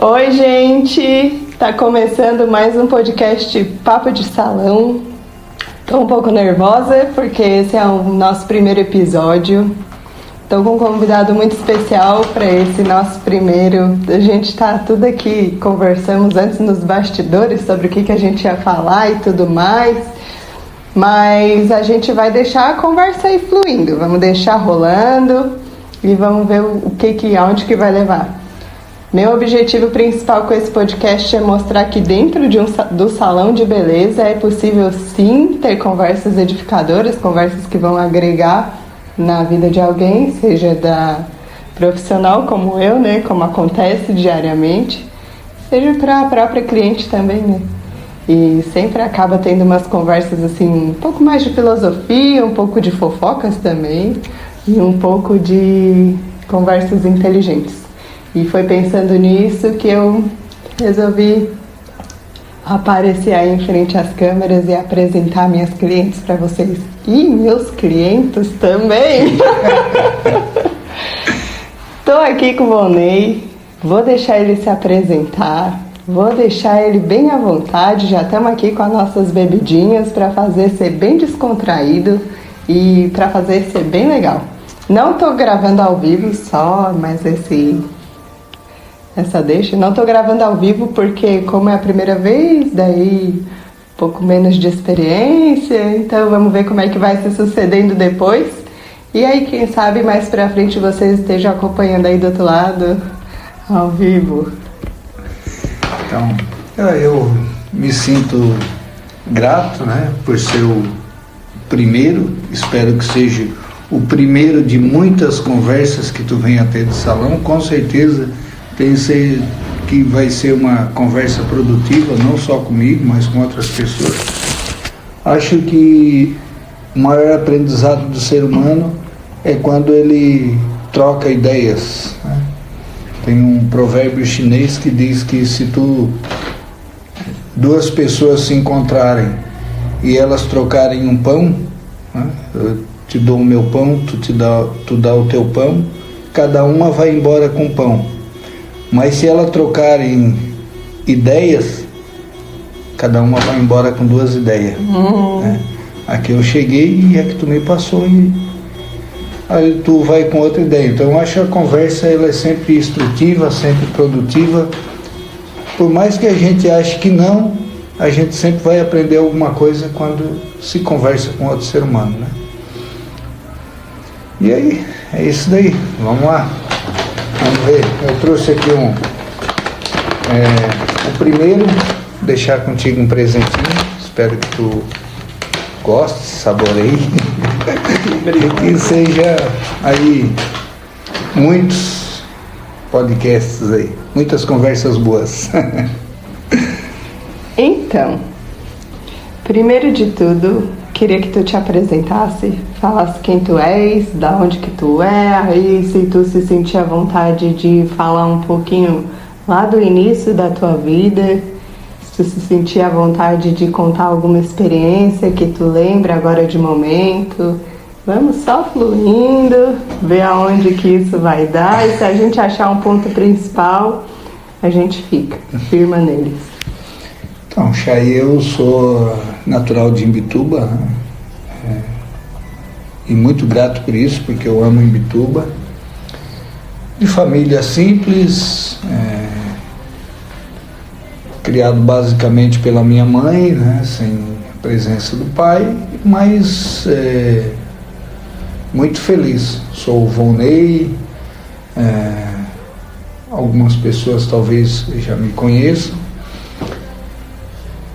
Oi, gente! Tá começando mais um podcast Papo de Salão. Tô um pouco nervosa porque esse é o nosso primeiro episódio. Tô com um convidado muito especial para esse nosso primeiro. A gente tá tudo aqui, conversamos antes nos bastidores sobre o que a gente ia falar e tudo mais. Mas a gente vai deixar a conversa aí fluindo, vamos deixar rolando e vamos ver aonde que vai levar. Meu objetivo principal com esse podcast é mostrar que dentro do salão de beleza é possível sim ter conversas edificadoras, conversas que vão agregar na vida de alguém, seja da profissional como eu, né, como acontece diariamente, seja para a própria cliente também, né. E sempre acaba tendo umas conversas assim, um pouco mais de filosofia, um pouco de fofocas também e um pouco de conversas inteligentes. E foi pensando nisso que eu resolvi aparecer aí em frente às câmeras e apresentar minhas clientes para vocês. E meus clientes também! Tô aqui com o Volney, vou deixar ele se apresentar, vou deixar ele bem à vontade, já estamos aqui com as nossas bebidinhas para fazer ser bem descontraído e para fazer ser bem legal. Não tô gravando ao vivo só, mas essa deixa. Não tô gravando ao vivo porque como é a primeira vez, daí um pouco menos de experiência, então vamos ver como é que vai se sucedendo depois. E aí, quem sabe mais pra frente vocês estejam acompanhando aí do outro lado, ao vivo. Então, eu me sinto grato, né, por ser o primeiro, espero que seja o primeiro de muitas conversas que tu venha ter de salão, com certeza. Tenho certeza que vai ser uma conversa produtiva, não só comigo, mas com outras pessoas. Acho que o maior aprendizado do ser humano é quando ele troca ideias, né? Tem um provérbio chinês que diz que se duas pessoas se encontrarem e elas trocarem um pão, né? Eu te dou o meu pão, tu dá o teu pão, cada uma vai embora com pão. Mas se elas trocarem ideias, cada uma vai embora com duas ideias. Né? Aqui eu cheguei e a que tu me passou e aí tu vai com outra ideia. Então eu acho que a conversa ela é sempre instrutiva, sempre produtiva. Por mais que a gente ache que não, a gente sempre vai aprender alguma coisa quando se conversa com outro ser humano. Né? E aí, é isso daí. Vamos lá. Vamos ver, eu trouxe aqui o primeiro, deixar contigo um presentinho, espero que tu goste, saboreie, e que seja aí muitos podcasts aí, muitas conversas boas. Então, primeiro de tudo, queria que tu te apresentasse, falasse quem tu és, da onde que tu é, aí se tu se sentir à vontade de falar um pouquinho lá do início da tua vida, se tu se sentir à vontade de contar alguma experiência que tu lembra agora de momento, vamos só fluindo, ver aonde que isso vai dar e se a gente achar um ponto principal, a gente fica, firma neles. Então, Chay, eu sou natural de Imbituba, né? E muito grato por isso, porque eu amo Imbituba. De família simples, criado basicamente pela minha mãe, né? Sem a presença do pai, mas muito feliz. Sou o Volney, algumas pessoas talvez já me conheçam.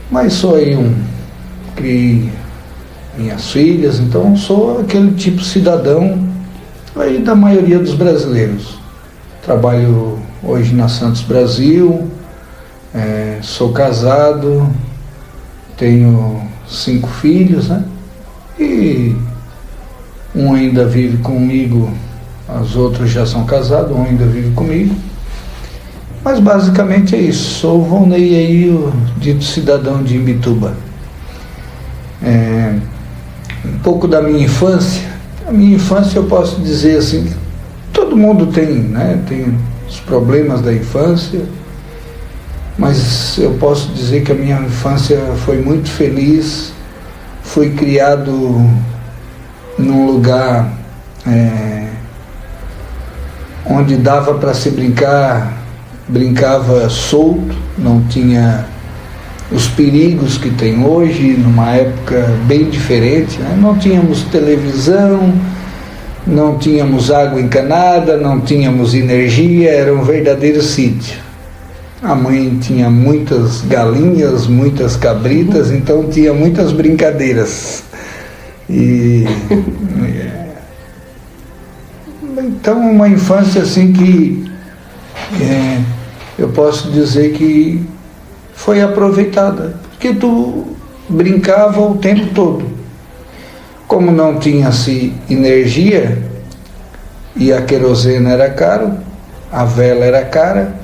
Mas sou aí criei minhas filhas, então sou aquele tipo de cidadão aí da maioria dos brasileiros. Trabalho hoje na Santos Brasil, sou casado, tenho 5 filhos, né? E um ainda vive comigo, as outras já são casados, um ainda vive comigo. Mas basicamente é isso, sou o Volney aí, o dito cidadão de Imbituba. Um pouco da minha infância. A minha infância eu posso dizer assim, todo mundo tem, né? Tem os problemas da infância, mas eu posso dizer que a minha infância foi muito feliz. Fui criado num lugar onde dava para se brincar, brincava solto, não tinha os perigos que tem hoje, numa época bem diferente, né? Não tínhamos televisão, não tínhamos água encanada, não tínhamos energia, era um verdadeiro sítio. A mãe tinha muitas galinhas, muitas cabritas, então tinha muitas brincadeiras. Então uma infância assim que eu posso dizer que foi aproveitada, porque tu brincava o tempo todo. Como não tinha-se energia e a querosene era caro, a vela era cara,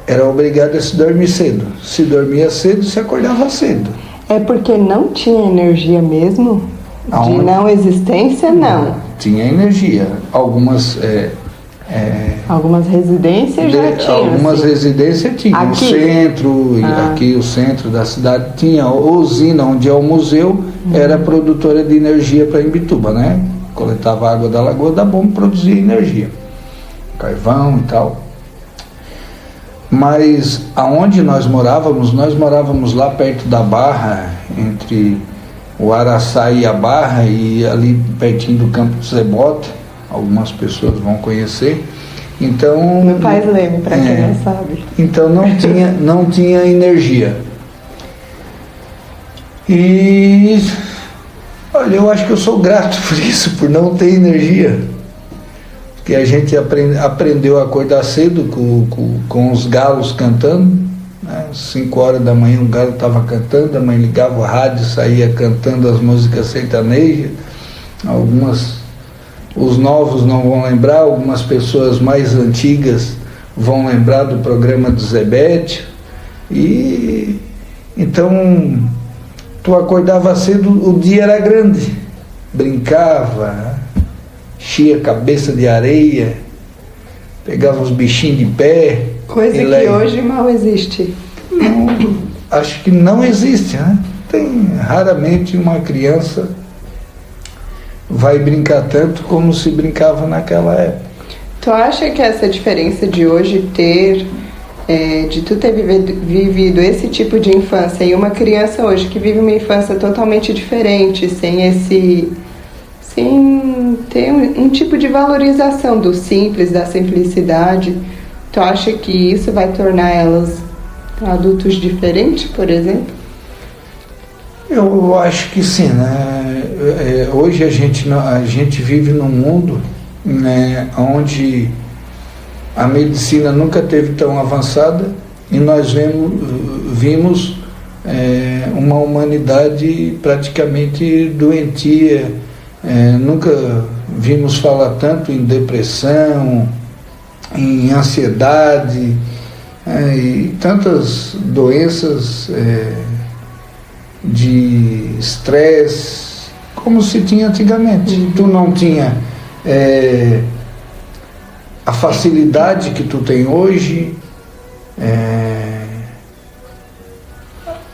era obrigado a se dormir cedo. Se dormia cedo, se acordava cedo. É porque não tinha energia mesmo? Aonde? De não existência, não. Tinha energia. Algumas residências já tinham. Algumas assim. residências tinham. Aqui? O centro, aqui o centro da cidade tinha. A usina, onde é o museu, era produtora de energia para Imbituba, né? Coletava água da lagoa, da bomba, produzia energia. Carvão e tal. Mas aonde nós morávamos lá perto da Barra, entre o Araçá e a Barra, e ali pertinho do Campo do Zé Bota. Algumas pessoas vão conhecer. Então, Meu pai lembra, para quem não sabe. Então não tinha energia. E olha, eu acho que eu sou grato por isso, por não ter energia. Porque a gente aprendeu a acordar cedo com os galos cantando, né? 5 horas da manhã o galo estava cantando, a mãe ligava o rádio, saía cantando as músicas sertanejas. Os novos não vão lembrar, algumas pessoas mais antigas vão lembrar do programa do Zebete. E então tu acordava cedo, o dia era grande, brincava, enchia a cabeça de areia, pegava os bichinhos de pé. Coisa que hoje mal existe. Não, acho que não existe, né? Tem raramente uma criança vai brincar tanto como se brincava naquela época. Tu acha que essa diferença de hoje de tu ter vivido esse tipo de infância e uma criança hoje que vive uma infância totalmente diferente, sem ter um tipo de valorização do simples, da simplicidade, tu acha que isso vai tornar elas adultos diferentes, por exemplo? Eu acho que sim, né? Hoje a gente vive num mundo, né, onde a medicina nunca teve tão avançada e nós vimos uma humanidade praticamente doentia. Nunca vimos falar tanto em depressão, em ansiedade, e tantas doenças de estresse como se tinha antigamente. Tu não tinha a facilidade que tu tem hoje,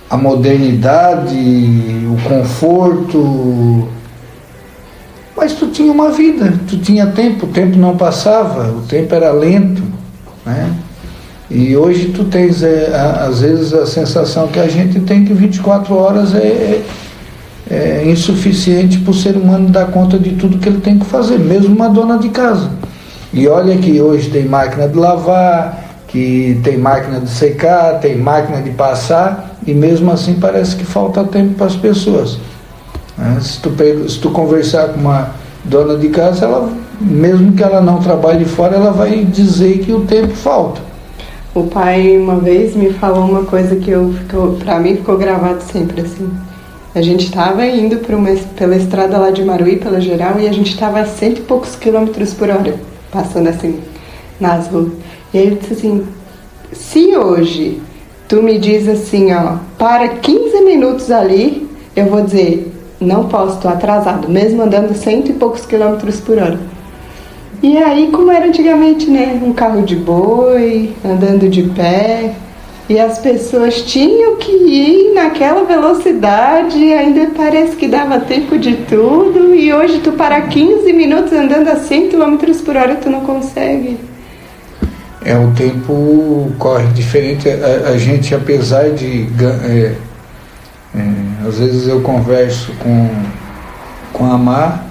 a modernidade, o conforto, mas tu tinha uma vida, tu tinha tempo, o tempo não passava, o tempo era lento, né? E hoje tu tens, às vezes, a sensação que a gente tem que 24 horas é insuficiente para o ser humano dar conta de tudo que ele tem que fazer, mesmo uma dona de casa. E olha que hoje tem máquina de lavar, que tem máquina de secar, tem máquina de passar, e mesmo assim parece que falta tempo para as pessoas. Se tu conversar com uma dona de casa, ela, mesmo que ela não trabalhe fora, ela vai dizer que o tempo falta. O pai uma vez me falou uma coisa que pra mim ficou gravado sempre assim. A gente estava indo pela estrada lá de Maruí, pela geral, e a gente estava a 100 e poucos quilômetros por hora, passando assim nas ruas. E ele disse assim, se hoje tu me diz assim, ó, para 15 minutos ali, eu vou dizer, não posso, tô atrasado, mesmo andando 100 e poucos quilômetros por hora. E aí, como era antigamente, né? Um carro de boi, andando de pé. E as pessoas tinham que ir naquela velocidade, ainda parece que dava tempo de tudo, e hoje tu parar 15 minutos andando a 100 km por hora, tu não consegue. O tempo corre diferente. A gente, apesar de... às vezes eu converso com a Mar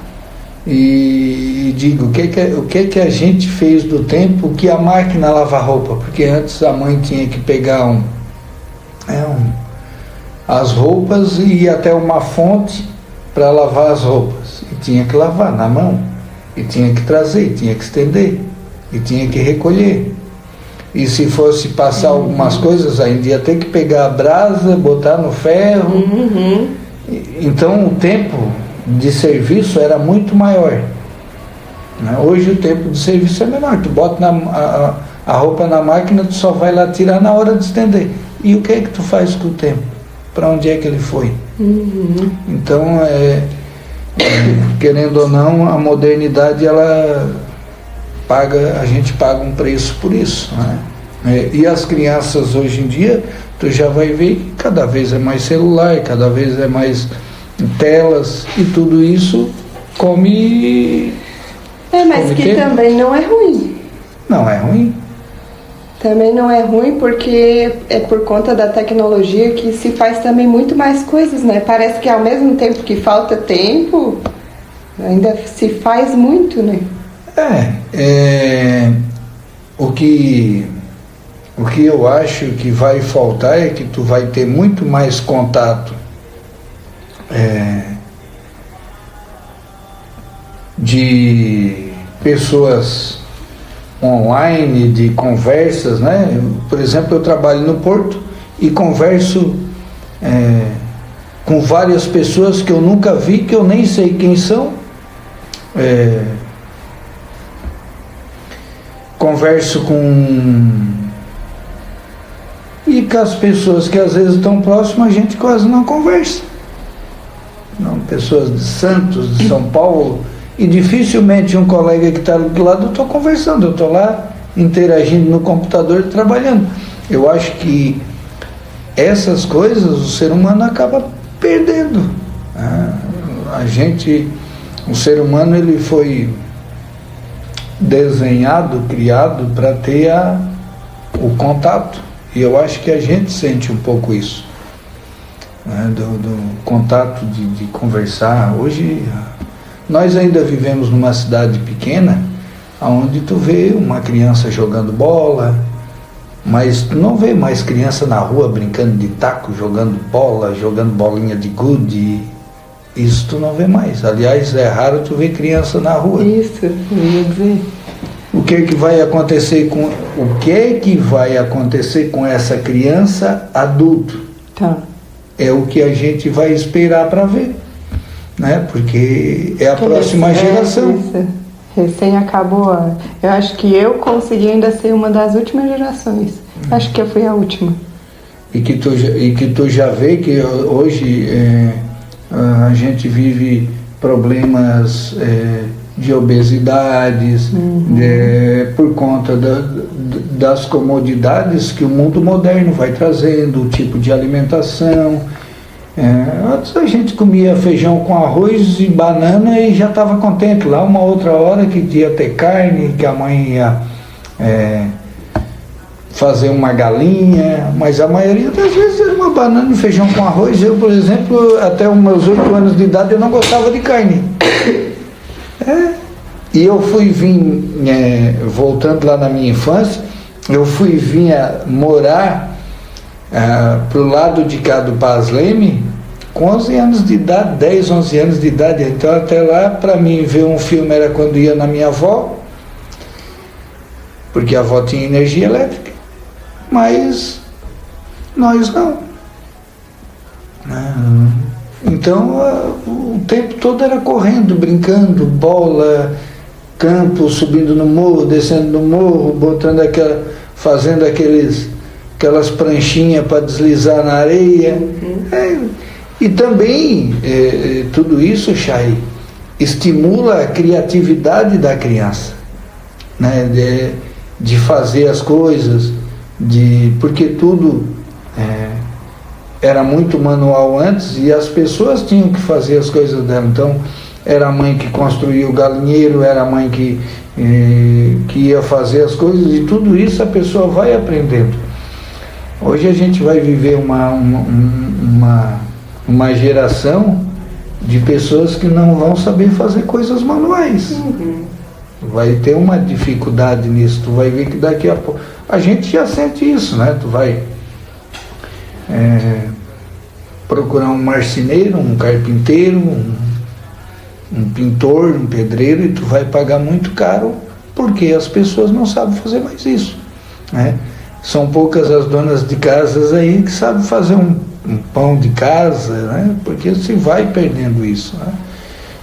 e digo o que a gente fez do tempo que a máquina lava roupa, porque antes a mãe tinha que pegar as roupas e ir até uma fonte para lavar as roupas, e tinha que lavar na mão, e tinha que trazer, e tinha que estender, e tinha que recolher, e se fosse passar algumas coisas ainda ia ter que pegar a brasa, botar no ferro. Então o tempo de serviço era muito maior, né? Hoje o tempo de serviço é menor. Tu bota a roupa na máquina, tu só vai lá tirar na hora de estender. E o que é que tu faz com o tempo? Para onde é que ele foi? Então, querendo ou não, a modernidade, a gente paga um preço por isso, né? E as crianças hoje em dia, tu já vai ver que cada vez é mais celular, cada vez é mais telas, e tudo isso come... mas que também não é ruim. Não é ruim. Também não é ruim porque é por conta da tecnologia que se faz também muito mais coisas, né? Parece que ao mesmo tempo que falta tempo, ainda se faz muito, né? O que eu acho que vai faltar é que tu vai ter muito mais contato de pessoas online, de conversas, né? Por exemplo, eu trabalho no Porto e converso com várias pessoas que eu nunca vi, que eu nem sei quem são. Converso e com as pessoas que às vezes estão próximas, a gente quase não conversa. Não, pessoas de Santos, de São Paulo, e dificilmente um colega que está do lado eu estou conversando, eu estou lá interagindo no computador, trabalhando. Eu acho que essas coisas o ser humano acaba perdendo. O ser humano, ele foi desenhado, criado para ter o contato, e eu acho que a gente sente um pouco isso, né? Do contato, de conversar. Hoje nós ainda vivemos numa cidade pequena, onde tu vê uma criança jogando bola, mas tu não vê mais criança na rua brincando de taco, jogando bola, jogando bolinha de gude. Isso tu não vê mais. Aliás, é raro tu ver criança na rua. Isso, eu ia dizer. O que vai acontecer com essa criança adulto? Tá. É o que a gente vai esperar para ver, né? Porque é a próxima geração. Isso. Recém acabou. Eu acho que eu consegui ainda ser uma das últimas gerações. Acho que eu fui a última. E que tu já vê que hoje a gente vive problemas de obesidades, por conta das comodidades que o mundo moderno vai trazendo, o tipo de alimentação. Antes a gente comia feijão com arroz e banana e já estava contente. Lá uma outra hora que ia ter carne, que a mãe ia fazer uma galinha, mas a maioria das vezes era uma banana e feijão com arroz. Eu, por exemplo, até os meus 8 anos de idade eu não gostava de carne. E eu fui voltando lá na minha infância, eu fui vir morar pro lado de cá do Paz Leme com 11 anos de idade, 10, 11 anos de idade. Então até lá, para mim, ver um filme era quando ia na minha avó, porque a avó tinha energia elétrica, mas nós não. Então o tempo todo era correndo, brincando, bola, campo, subindo no morro, descendo no morro, fazendo aquelas pranchinhas para deslizar na areia. E também tudo isso, Chay, estimula a criatividade da criança, né? De fazer as coisas. porque tudo era muito manual antes e as pessoas tinham que fazer as coisas dela. Então, era a mãe que construía o galinheiro, era a mãe que ia fazer as coisas, e tudo isso a pessoa vai aprendendo. Hoje a gente vai viver uma geração de pessoas que não vão saber fazer coisas manuais. Vai ter uma dificuldade nisso. Tu vai ver que daqui a pouco... A gente já sente isso, né? Tu vai procurar um marceneiro, um carpinteiro, um pintor, um pedreiro, e tu vai pagar muito caro porque as pessoas não sabem fazer mais isso, né? São poucas as donas de casas aí que sabem fazer um pão de casa, né? Porque se vai perdendo isso, né?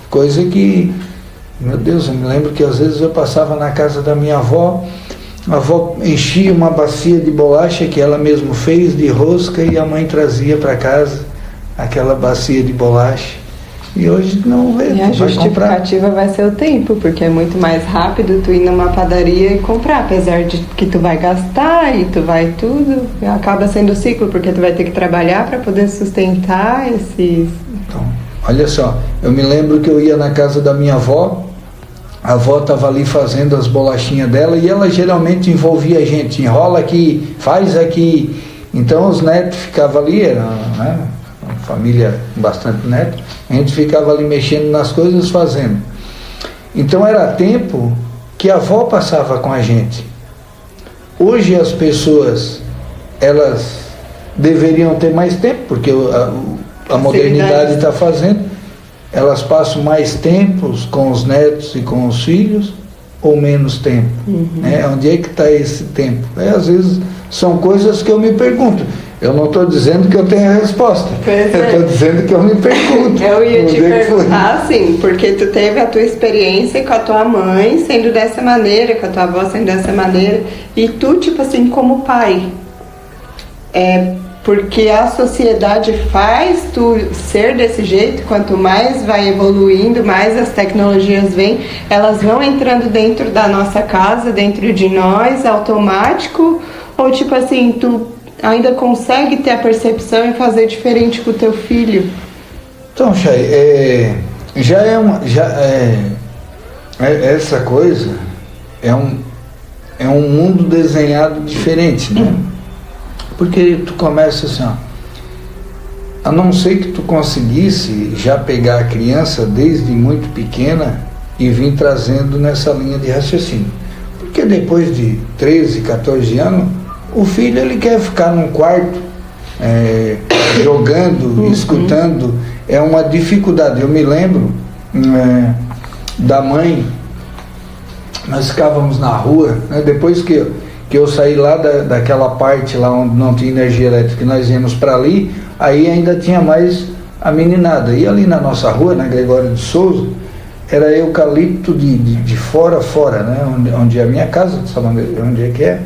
Coisa que, meu Deus, eu me lembro que às vezes eu passava na casa da minha avó, a avó enchia uma bacia de bolacha que ela mesma fez, de rosca, e a mãe trazia para casa aquela bacia de bolacha. E hoje não vê. E a justificativa vai ser o tempo, porque é muito mais rápido tu ir numa padaria e comprar, apesar de que tu vai gastar e tu vai tudo, acaba sendo o ciclo, porque tu vai ter que trabalhar para poder sustentar esses... Então, olha só, eu me lembro que eu ia na casa da minha avó, a avó estava ali fazendo as bolachinhas dela e ela geralmente envolvia a gente, enrola aqui, faz aqui. Então os netos ficavam ali, era, né, uma família com bastante netos, a gente ficava ali mexendo nas coisas, fazendo. Então era tempo que a avó passava com a gente. Hoje as pessoas, elas deveriam ter mais tempo, porque a modernidade está fazendo, elas passam mais tempos com os netos e com os filhos, ou menos tempo? Né? Onde é que está esse tempo? Às vezes são coisas que eu me pergunto. Eu não estou dizendo que eu tenho a resposta. Eu estou dizendo que eu me pergunto. Eu ia te perguntar assim, porque tu teve a tua experiência com a tua mãe sendo dessa maneira, com a tua avó sendo dessa maneira, e tu, tipo assim, como pai, porque a sociedade faz tu ser desse jeito. Quanto mais vai evoluindo, mais as tecnologias vêm, elas vão entrando dentro da nossa casa, dentro de nós, automático, ou tipo assim, tu ainda consegue ter a percepção e fazer diferente com o teu filho? Então, Chay, essa coisa é um mundo desenhado diferente, né? Porque tu começa assim, ó, a não ser que tu conseguisse já pegar a criança desde muito pequena e vir trazendo nessa linha de raciocínio. Porque depois de 13, 14 anos, o filho ele quer ficar num quarto jogando, escutando, é uma dificuldade. Eu me lembro da mãe, nós ficávamos na rua, né, depois que eu saí lá daquela parte lá onde não tinha energia elétrica, nós íamos para ali, aí ainda tinha mais a meninada. E ali na nossa rua, na Gregório de Souza, era eucalipto de fora a fora, né? Onde é a minha casa, sabe onde é que é?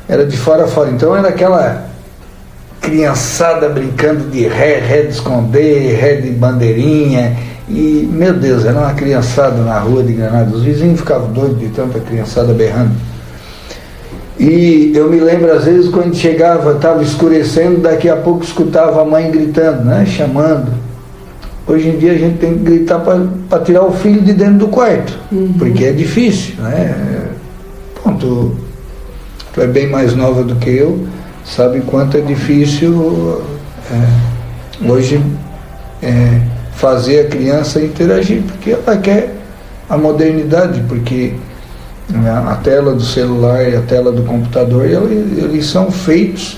Era de fora a fora. Então era aquela criançada brincando de ré de esconder, ré de bandeirinha. E, meu Deus, era uma criançada na rua de Granada. Os vizinhos ficavam doidos de tanta criançada berrando. E eu me lembro, às vezes, quando chegava, estava escurecendo, daqui a pouco escutava a mãe gritando, né, chamando. Hoje em dia a gente tem que gritar para tirar o filho de dentro do quarto, porque é difícil, né? Bom, tu é bem mais nova do que eu, sabe quanto é difícil hoje fazer a criança interagir, porque ela quer a modernidade, porque a tela do celular e a tela do computador, eles são feitos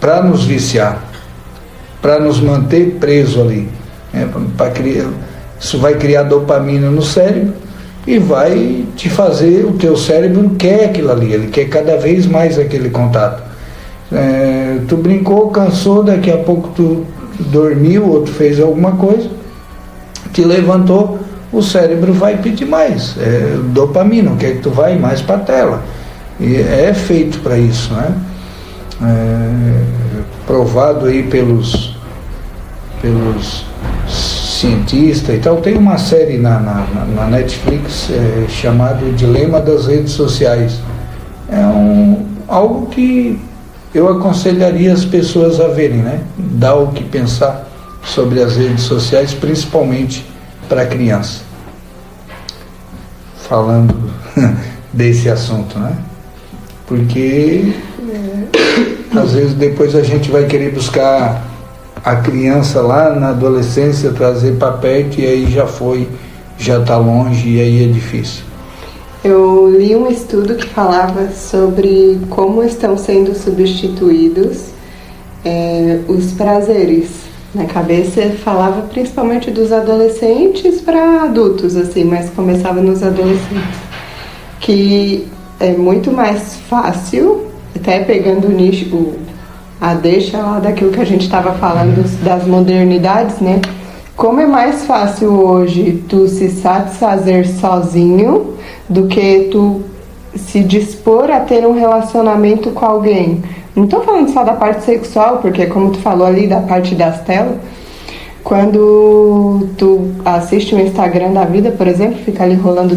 para nos viciar, para nos manter presos ali, isso vai criar dopamina no cérebro e vai te fazer, o teu cérebro quer aquilo ali, ele quer cada vez mais aquele contato. Tu brincou, cansou, daqui a pouco tu dormiu ou tu fez alguma coisa, te levantou, o cérebro vai pedir mais, dopamina, quer que tu vai mais para a tela, e é feito para isso, né? Provado aí pelos cientistas e tal. Tem uma série na Netflix chamada O Dilema das Redes Sociais. É algo que eu aconselharia as pessoas a verem, né? Dá o que pensar sobre as redes sociais, principalmente para a criança. Falando desse assunto, né? Porque às vezes depois a gente vai querer buscar a criança lá na adolescência, trazer para perto, e aí já está longe, e aí é difícil. Eu li um estudo que falava sobre como estão sendo substituídos os prazeres. Na cabeça falava principalmente dos adolescentes para adultos, assim, mas começava nos adolescentes. Que é muito mais fácil, até pegando o nicho, a deixa lá daquilo que a gente estava falando das modernidades, né? Como é mais fácil hoje tu se satisfazer sozinho do que tu se dispor a ter um relacionamento com alguém. Não estou falando só da parte sexual, porque como tu falou ali da parte das telas, quando tu assiste o Instagram da vida, por exemplo, fica ali rolando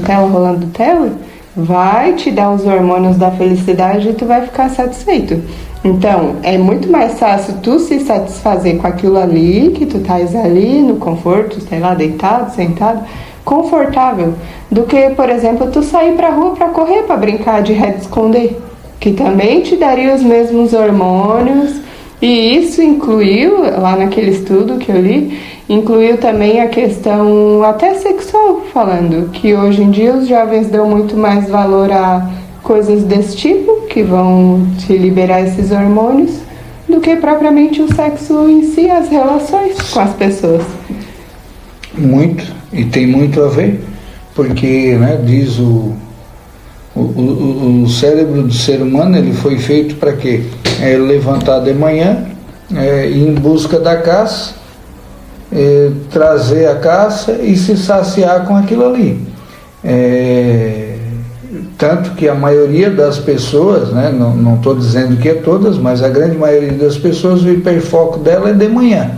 tela, vai te dar os hormônios da felicidade e tu vai ficar satisfeito. Então, é muito mais fácil tu se satisfazer com aquilo ali, que tu estás ali no conforto, sei lá, deitado, sentado, confortável, do que, por exemplo, tu sair pra rua pra correr, pra brincar de esconder, que também te daria os mesmos hormônios. E isso incluiu, lá naquele estudo que eu li, incluiu também a questão até sexual, falando que hoje em dia os jovens dão muito mais valor a coisas desse tipo, que vão te liberar esses hormônios, do que propriamente o sexo em si, as relações com as pessoas. Muito, e tem muito a ver, porque, né, diz o cérebro do ser humano, ele foi feito para quê? Levantar de manhã, ir em busca da caça, trazer a caça e se saciar com aquilo ali. Tanto que a maioria das pessoas, né, não estou dizendo que é todas, mas a grande maioria das pessoas, o hiperfoco dela é de manhã,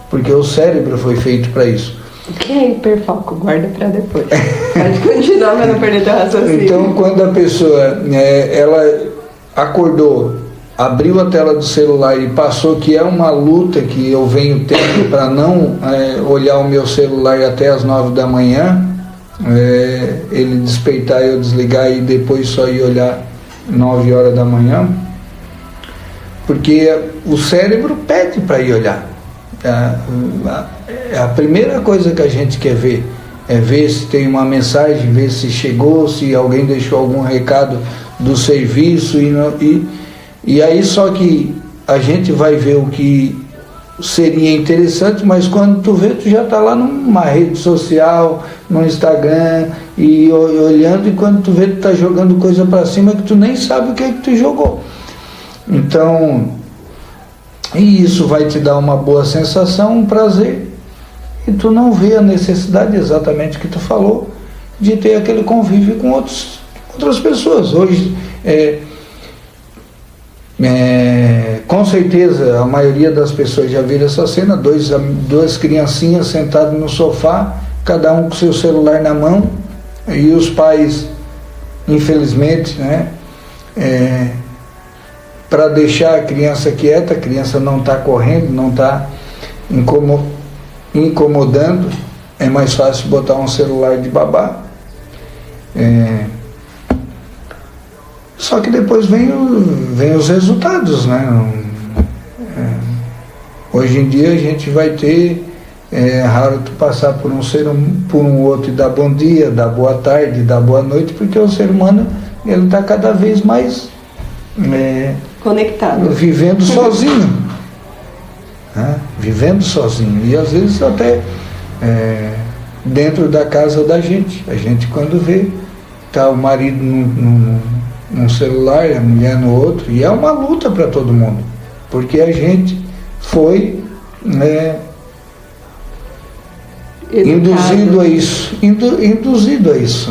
porque o cérebro foi feito para isso. O que é hiperfoco? Guarda para depois. Pode continuar para não perder teu raciocínio. Então, quando a pessoa ela acordou, abriu a tela do celular e passou, que é uma luta que eu venho tendo para não olhar o meu celular até as 9 da manhã, ele despertar e eu desligar e depois só ir olhar 9 horas da manhã, porque o cérebro pede para ir olhar. A primeira coisa que a gente quer ver é ver se tem uma mensagem, ver se chegou, se alguém deixou algum recado do serviço, e aí só que a gente vai ver o que seria interessante, mas quando tu vê, tu já está lá numa rede social, no Instagram, e olhando, e quando tu vê, tu está jogando coisa para cima que tu nem sabe o que é que tu jogou. Então, e isso vai te dar uma boa sensação, um prazer, e tu não vê a necessidade, exatamente que tu falou, de ter aquele convívio com outras pessoas. Hoje, com certeza a maioria das pessoas já viram essa cena, duas criancinhas sentadas no sofá, cada um com seu celular na mão, e os pais, infelizmente, né, para deixar a criança quieta, a criança não está correndo, não está incomodando, é mais fácil botar um celular de babá. Só que depois vem os resultados, né? Hoje em dia a gente vai ter, é raro tu passar por um outro e dar bom dia, dar boa tarde, dar boa noite, porque o ser humano ele está cada vez mais conectado, vivendo sozinho, né? Vivendo sozinho, e às vezes até dentro da casa da gente. A gente, quando vê, tá o marido num celular, a mulher no outro, e é uma luta para todo mundo, porque a gente foi induzido a isso,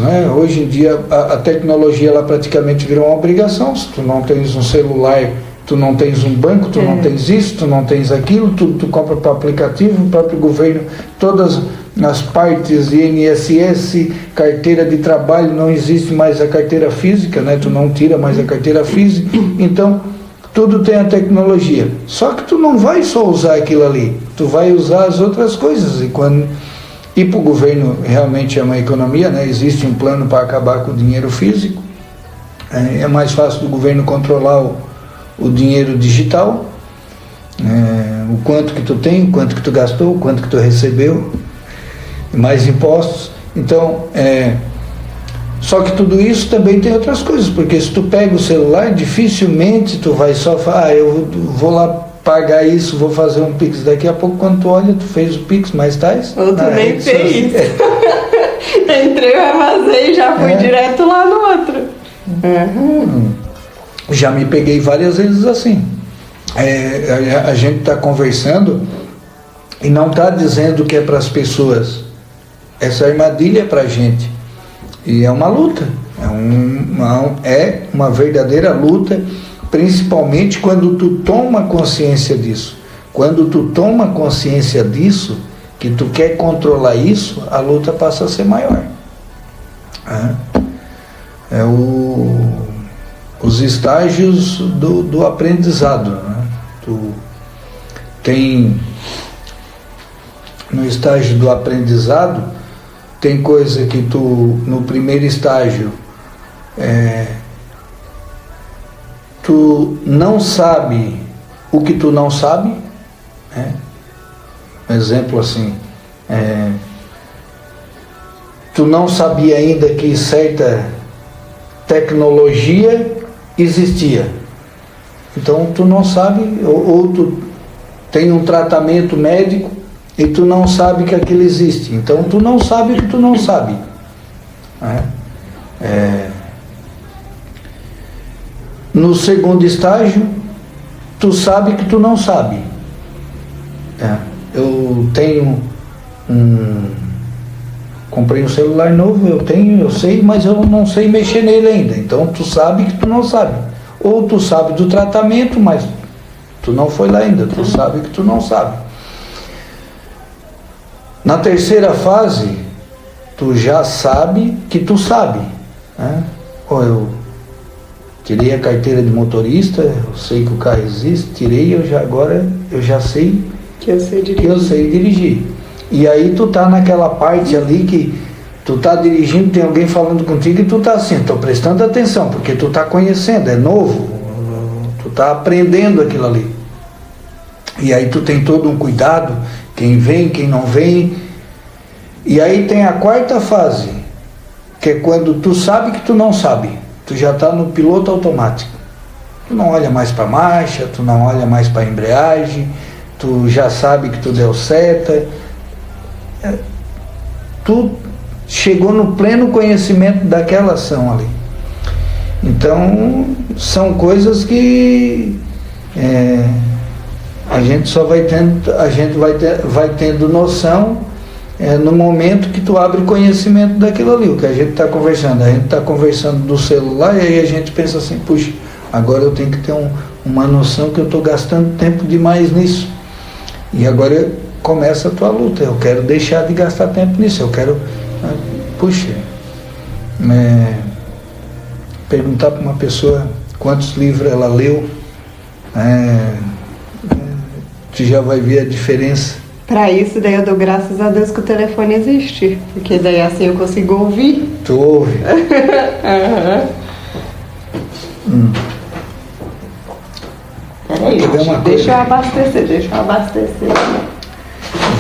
né? Hoje em dia a tecnologia ela praticamente virou uma obrigação. Se tu não tens um celular, tu não tens um banco, tu não tens isso, tu não tens aquilo, tu compra para aplicativo, o próprio governo, todas as partes de INSS, carteira de trabalho, não existe mais a carteira física, né? Tu não tira mais a carteira física, então tudo tem a tecnologia. Só que tu não vai só usar aquilo ali, tu vai usar as outras coisas. E para o governo realmente é uma economia, né? Existe um plano para acabar com o dinheiro físico. É mais fácil do governo controlar o dinheiro digital, o quanto que tu tem, o quanto que tu gastou, o quanto que tu recebeu, mais impostos. Então, só que tudo isso também tem outras coisas, porque se tu pega o celular, dificilmente tu vai só falar, eu vou lá pagar isso, vou fazer um Pix. Daqui a pouco, quando tu olha, tu fez o Pix, mas tais. Eu também fiz. Entrei no armazém e já fui direto lá no outro. Já me peguei várias vezes assim. A gente está conversando e não está dizendo que é para as pessoas. Essa armadilha é para a gente. E é uma luta. É uma verdadeira luta, principalmente quando tu toma consciência disso. Quando tu toma consciência disso, que tu quer controlar isso, a luta passa a ser maior. Os estágios do aprendizado, né? Tu tem, no estágio do aprendizado, tem coisa que tu, no primeiro estágio, tu não sabe o que tu não sabe, né? Um exemplo assim, tu não sabia ainda que certa tecnologia existia, então tu não sabe, ou tu tem um tratamento médico e tu não sabe que aquilo existe, então tu não sabe o que tu não sabe, né? No segundo estágio, tu sabe que tu não sabe. Eu tenho comprei um celular novo, eu sei, mas eu não sei mexer nele ainda. Então tu sabe que tu não sabe. Ou tu sabe do tratamento, mas tu não foi lá ainda, tu sabe que tu não sabe. Na terceira fase, tu já sabe que tu sabe, né? Eu tirei a carteira de motorista, eu sei que o carro existe, tirei, agora eu já sei que eu sei dirigir. E aí tu tá naquela parte ali que tu tá dirigindo, tem alguém falando contigo e tu tá assim, tô prestando atenção, porque tu tá conhecendo, é novo, tu tá aprendendo aquilo ali. E aí tu tem todo um cuidado, quem vem, quem não vem. E aí tem a quarta fase, que é quando tu sabe que tu não sabe, tu já tá no piloto automático. Tu não olha mais para marcha, tu não olha mais para embreagem, tu já sabe que tu deu seta. Tu chegou no pleno conhecimento daquela ação ali. Então são coisas que a gente só vai tendo, vai tendo noção no momento que tu abre conhecimento daquilo ali, o que a gente está conversando. A gente está conversando do celular e aí a gente pensa assim, puxa, agora eu tenho que ter uma noção que eu estou gastando tempo demais nisso. E agora começa a tua luta, eu quero deixar de gastar tempo nisso, eu quero, perguntar para uma pessoa quantos livros ela leu, tu já vai ver a diferença. Para isso, daí eu dou graças a Deus que o telefone existe, porque daí assim eu consigo ouvir. Tu ouve? Peraí, deixa eu abastecer.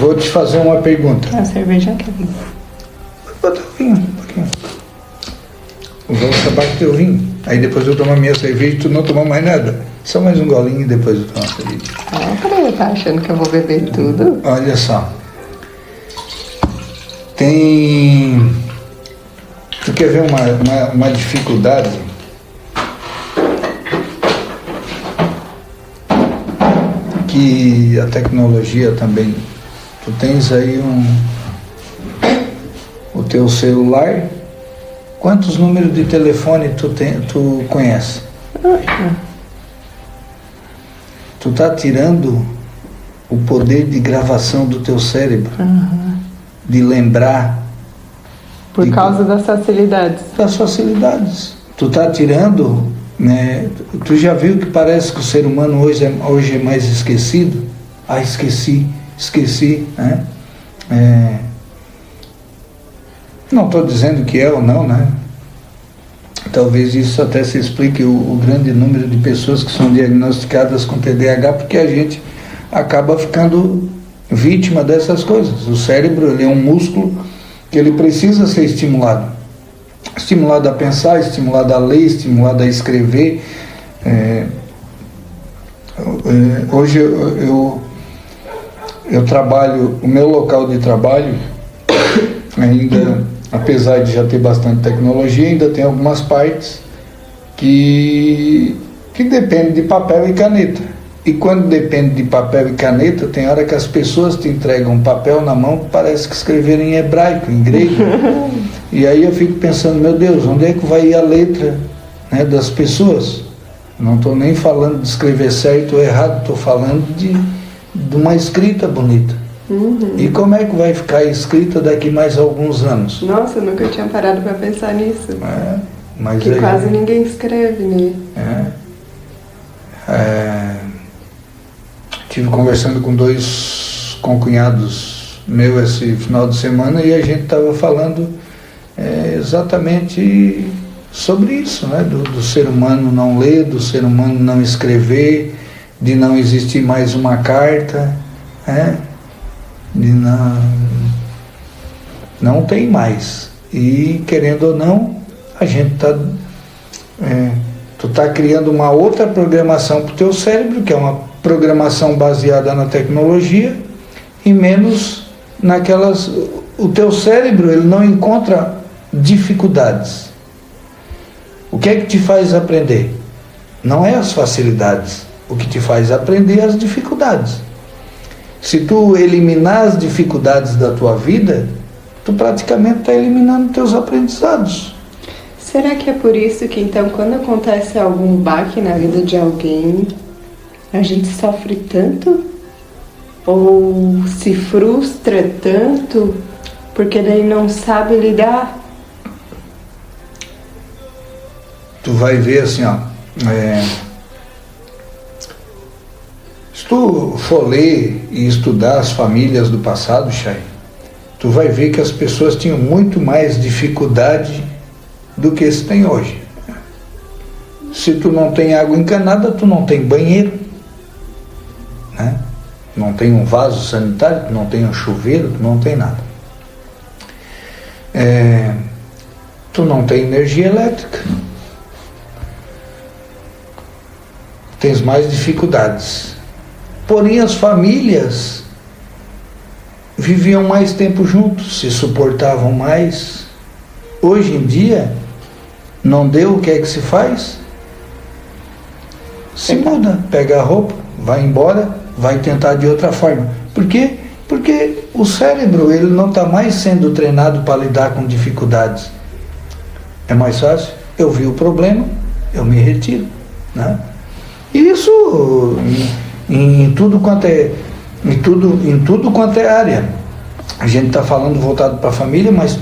Vou te fazer uma pergunta. A cerveja aqui. Vou botar o vinho, um pouquinho. Vou acabar com o teu vinho. Aí depois eu tomo a minha cerveja e tu não toma mais nada. Só mais um golinho e depois eu tomo a cerveja. Peraí, tá achando que eu vou beber tudo? Olha só. Tu quer ver uma dificuldade? Que a tecnologia também. Tu tens aí o teu celular. Quantos números de telefone tu conhece? Tu tá tirando o poder de gravação do teu cérebro. de lembrar. Por causa das facilidades. Das facilidades. Tu tá tirando, né? Tu já viu que parece que o ser humano hoje é mais esquecido? Ah, esqueci, né? Não estou dizendo que é ou não, né? Talvez isso até se explique o grande número de pessoas que são diagnosticadas com TDAH, porque a gente acaba ficando vítima dessas coisas. O cérebro, ele é um músculo que ele precisa ser estimulado. Estimulado a pensar, estimulado a ler, estimulado a escrever. Hoje eu trabalho, o meu local de trabalho ainda, apesar de já ter bastante tecnologia, ainda tem algumas partes que dependem de papel e caneta. E quando depende de papel e caneta, tem hora que as pessoas te entregam um papel na mão que parece que escreveram em hebraico, em grego. E aí eu fico pensando, meu Deus, onde é que vai ir a letra, né, das pessoas? Não estou nem falando de escrever certo ou errado, estou falando de uma escrita bonita. E como é que vai ficar escrita daqui mais alguns anos? Nossa, eu nunca tinha parado para pensar nisso. Mas que quase ninguém escreve, né? Tive conversando com 2 concunhados meus esse final de semana e a gente estava falando exatamente sobre isso, né? Do ser humano não ler, do ser humano não escrever, de não existir mais uma carta, de não tem mais. E querendo ou não, a gente tu está criando uma outra programação para o teu cérebro, que é uma programação baseada na tecnologia e menos naquelas... O teu cérebro, ele não encontra dificuldades. O que é que te faz aprender? Não é as facilidades. O que te faz aprender é as dificuldades. Se tu eliminar as dificuldades da tua vida, tu praticamente está eliminando teus aprendizados. Será que é por isso que, então, quando acontece algum baque na vida de alguém, a gente sofre tanto? Ou se frustra tanto porque daí não sabe lidar? Tu vai ver assim, se tu for ler e estudar as famílias do passado, Chay, tu vai ver que as pessoas tinham muito mais dificuldade do que se tem hoje. Se tu não tem água encanada, tu não tem banheiro, né? Não tem um vaso sanitário, tu não tem um chuveiro, tu não tem nada. Tu não tem energia elétrica. Tens mais dificuldades. Porém, as famílias viviam mais tempo juntos, se suportavam mais. Hoje em dia, não deu, o que é que se faz? Se muda, pega a roupa, vai embora, vai tentar de outra forma. Por quê? Porque o cérebro, ele não está mais sendo treinado para lidar com dificuldades. É mais fácil, eu vi o problema, eu me retiro, né? Isso em tudo quanto é área. A gente está falando voltado para a família, mas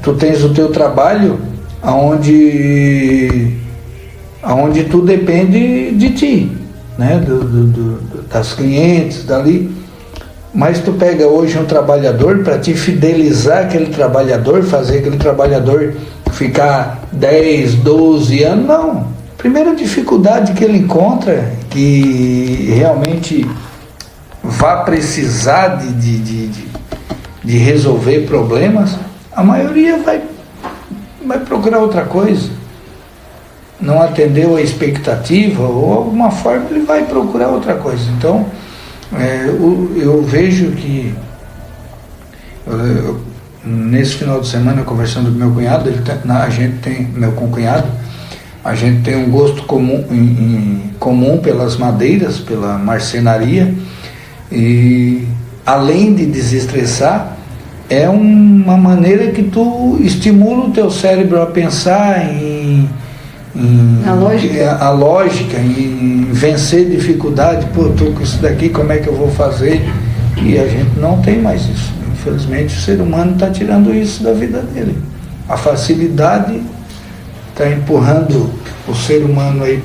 tu tens o teu trabalho onde tu depende de ti, né? Das clientes, dali. Mas tu pega hoje um trabalhador para te fidelizar aquele trabalhador, fazer aquele trabalhador ficar 10, 12 anos, não. Primeira dificuldade que ele encontra, que realmente vá precisar de resolver problemas, a maioria vai procurar outra coisa. Não atendeu a expectativa, ou alguma forma ele vai procurar outra coisa. Então, eu vejo que nesse final de semana, conversando com meu cunhado, meu concunhado, a gente tem um gosto comum pelas madeiras, pela marcenaria, e além de desestressar, é uma maneira que tu estimula o teu cérebro a pensar a lógica, em vencer dificuldade. Pô, tô com isso daqui, como é que eu vou fazer? E a gente não tem mais isso. Infelizmente o ser humano está tirando isso da vida dele. A facilidade está empurrando o ser humano aí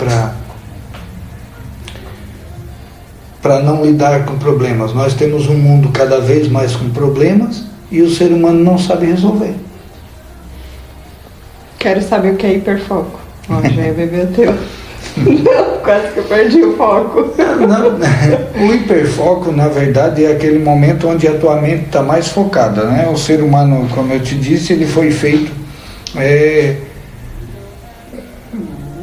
para não lidar com problemas. Nós temos um mundo cada vez mais com problemas e o ser humano não sabe resolver. Quero saber o que é hiperfoco. Ó, já ia beber o teu. Não, quase que eu perdi o foco. Não, o hiperfoco, na verdade, é aquele momento onde a tua mente está mais focada, né? O ser humano, como eu te disse, ele foi feito...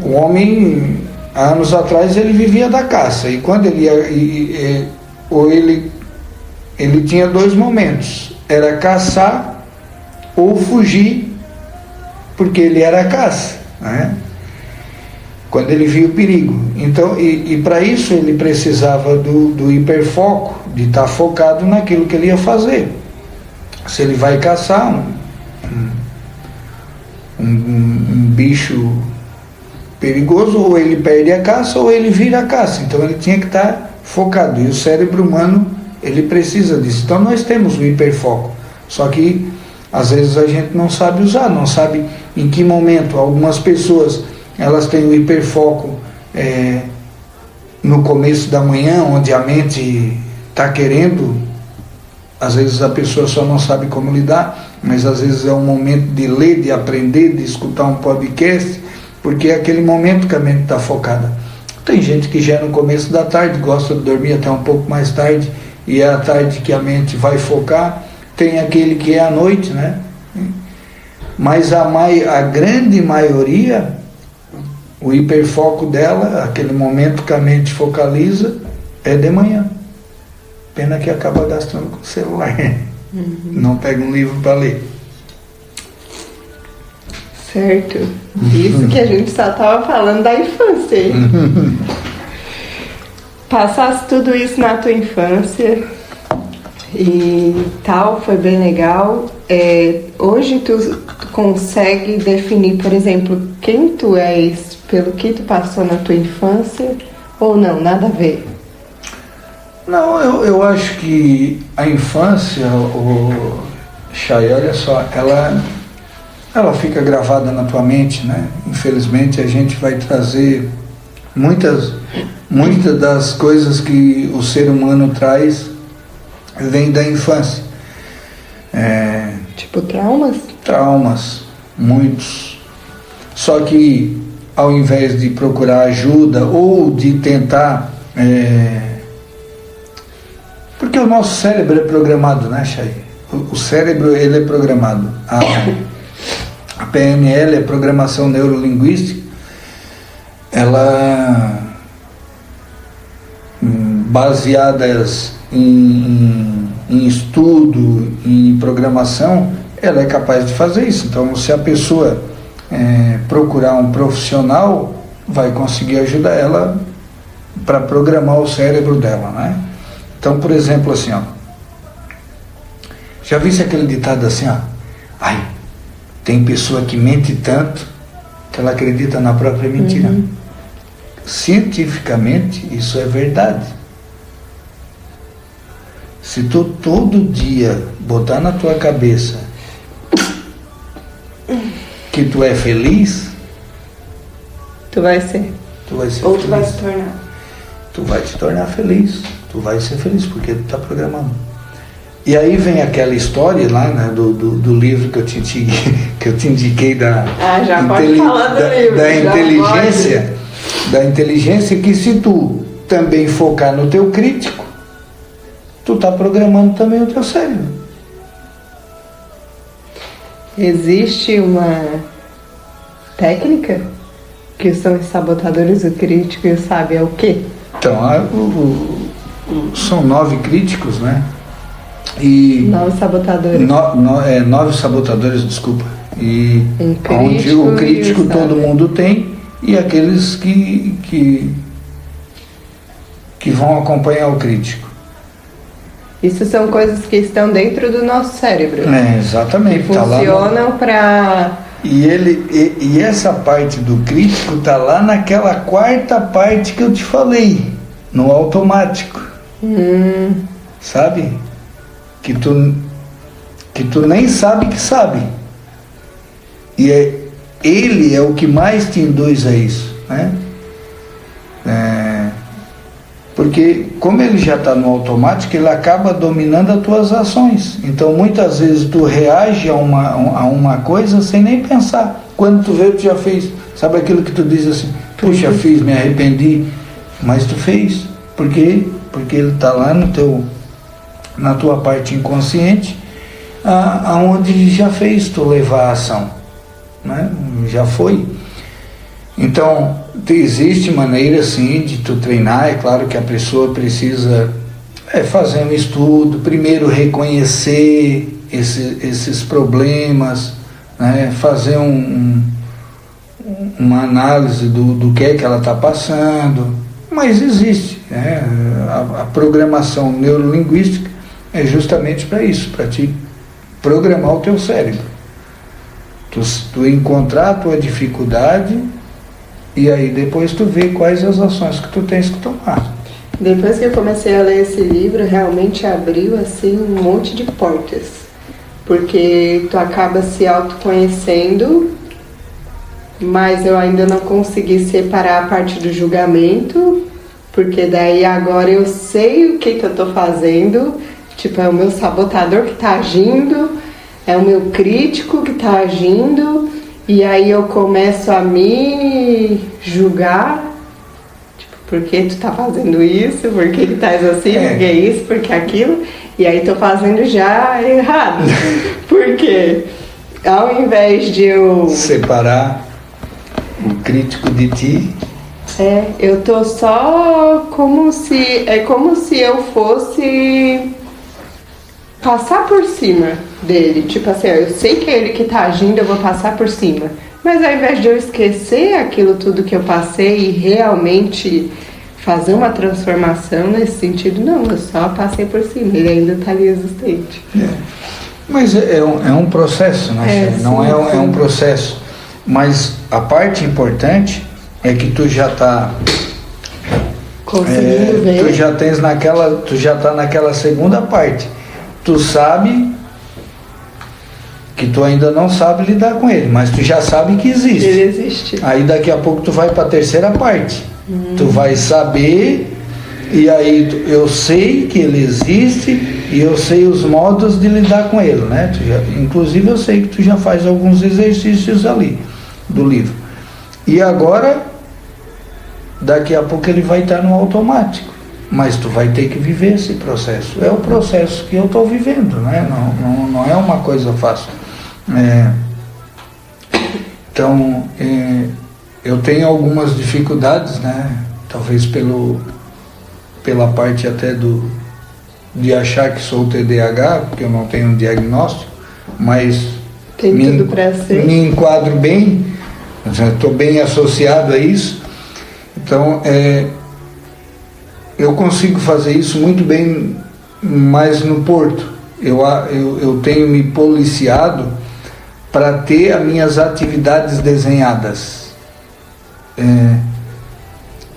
o homem, há anos atrás, ele vivia da caça. E quando ele ia... ele tinha dois momentos. Era caçar ou fugir, porque ele era caça, né? Quando ele via o perigo. Então, e para isso ele precisava do hiperfoco, de estar focado naquilo que ele ia fazer. Se ele vai caçar um bicho perigoso, ou ele perde a caça ou ele vira a caça. Então ele tinha que estar focado. E o cérebro humano, ele precisa disso. Então nós temos o hiperfoco. Só que às vezes a gente não sabe usar, não sabe em que momento. Algumas pessoas, elas têm o hiperfoco no começo da manhã, onde a mente está querendo. Às vezes a pessoa só não sabe como lidar, mas às vezes é um momento de ler, de aprender, de escutar um podcast, porque é aquele momento que a mente está focada. Tem gente que já é no começo da tarde, gosta de dormir até um pouco mais tarde, e é à tarde que a mente vai focar. Tem aquele que é à noite, né? Mas a grande maioria, o hiperfoco dela, aquele momento que a mente focaliza, é de manhã. Pena que acaba gastando com o celular. Não pega um livro para ler. Certo. Isso que a gente só estava falando da infância. Passasse tudo isso na tua infância e tal, foi bem legal. Hoje tu consegue definir, por exemplo, quem tu és pelo que tu passou na tua infância, ou não, nada a ver? Não, eu acho que a infância, Chay, olha só, ela fica gravada na tua mente, né? Infelizmente a gente vai trazer muitas das coisas que o ser humano traz vem da infância. Tipo traumas? Traumas, muitos. Só que ao invés de procurar ajuda ou de tentar... porque o nosso cérebro é programado, né, Chay? O cérebro, ele é programado. A PNL, a Programação Neurolinguística, ela, baseadas em estudo, em programação, ela é capaz de fazer isso. Então, se a pessoa procurar um profissional, vai conseguir ajudar ela para programar o cérebro dela, né? Então, por exemplo, assim, ó, já viste aquele ditado assim, ó, tem pessoa que mente tanto que ela acredita na própria mentira. Cientificamente, isso é verdade. Se tu todo dia botar na tua cabeça que tu é feliz, Tu vai ser. tu vai ser Ou feliz. tu vai se tornar. Tu vai te tornar feliz. Tu vai ser feliz porque tu está programando. E aí vem aquela história lá, né, do livro que eu te indiquei da, já pode falar do livro, da já inteligência, da inteligência, que se tu também focar no teu crítico, tu está programando também o teu cérebro. Existe uma técnica que são os sabotadores do crítico e sabe é o quê? Então, são 9 críticos, né? E 9 sabotadores. 9 sabotadores, desculpa. E Um onde o crítico e o todo mundo tem, e aqueles que vão acompanhar o crítico. Isso são coisas que estão dentro do nosso cérebro. Exatamente. Que funcionam para... E essa parte do crítico está lá naquela quarta parte que eu te falei, no automático. sabe? Que tu nem sabe que sabe. E ele é o que mais te induz a isso, né? Porque como ele já está no automático, ele acaba dominando as tuas ações. Então muitas vezes tu reage a uma coisa sem nem pensar. Quando tu vê, tu já fez. Sabe aquilo que tu diz assim, puxa, fiz, me arrependi, mas tu fez. Por quê? Porque ele está lá na tua parte inconsciente, aonde já fez tu levar a ação, né? Já foi. Então, existe maneira sim de tu treinar. É claro que a pessoa precisa fazer um estudo, primeiro reconhecer esses problemas, né? Fazer uma análise do que é que ela está passando, mas existe, né? A programação neurolinguística é justamente para isso, para te programar o teu cérebro, tu encontrar a tua dificuldade e aí depois tu vê quais as ações que tu tens que tomar. Depois que eu comecei a ler esse livro, realmente abriu assim um monte de portas, porque tu acaba se autoconhecendo, mas eu ainda não consegui separar a parte do julgamento, porque daí agora eu sei o que eu tô fazendo, tipo, é o meu sabotador que tá agindo, é o meu crítico que tá agindo, e aí eu começo a me julgar, tipo, por que tu tá fazendo isso, por que tu tá assim, por que isso, por que aquilo, e aí tô fazendo já errado, porque ao invés de eu separar o crítico de ti, eu tô só como se eu fosse passar por cima dele, tipo assim, eu sei que é ele que tá agindo, eu vou passar por cima, mas ao invés de eu esquecer aquilo tudo que eu passei e realmente fazer uma transformação nesse sentido, não, eu só passei por cima, ele ainda tá ali existente. Mas é um processo, né? Não é um processo, mas a parte importante é que tu já tá conseguindo ver. Tu já tá naquela segunda parte. Tu sabe que tu ainda não sabe lidar com ele, mas tu já sabe que existe. Ele existe. Aí daqui a pouco tu vai para a terceira parte. Tu vai saber, e aí eu sei que ele existe e eu sei os modos de lidar com ele, né? Inclusive eu sei que tu já faz alguns exercícios ali do livro. E agora, daqui a pouco ele vai estar no automático. Mas tu vai ter que viver esse processo. É o processo que eu estou vivendo, né? Não é uma coisa fácil. Então, eu tenho algumas dificuldades, né? Talvez pela parte até de achar que sou TDAH, porque eu não tenho um diagnóstico, mas tem tudo para ser. Me enquadro bem, estou bem associado a isso. Então, eu consigo fazer isso muito bem, mas no Porto. Eu tenho me policiado para ter as minhas atividades desenhadas.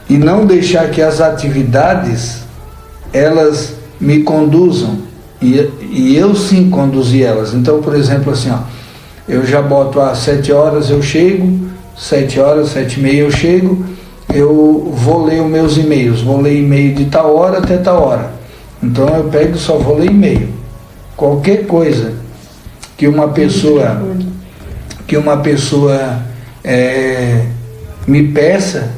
E não deixar que as atividades, elas me conduzam. E eu sim conduzir elas. Então, por exemplo, assim, eu já boto às 7 horas eu chego, 7 horas, 7h30 eu chego, eu vou ler os meus e-mails, vou ler e-mail de tal hora até tal hora. Então eu pego e só vou ler e-mail. Qualquer coisa que uma pessoa me peça,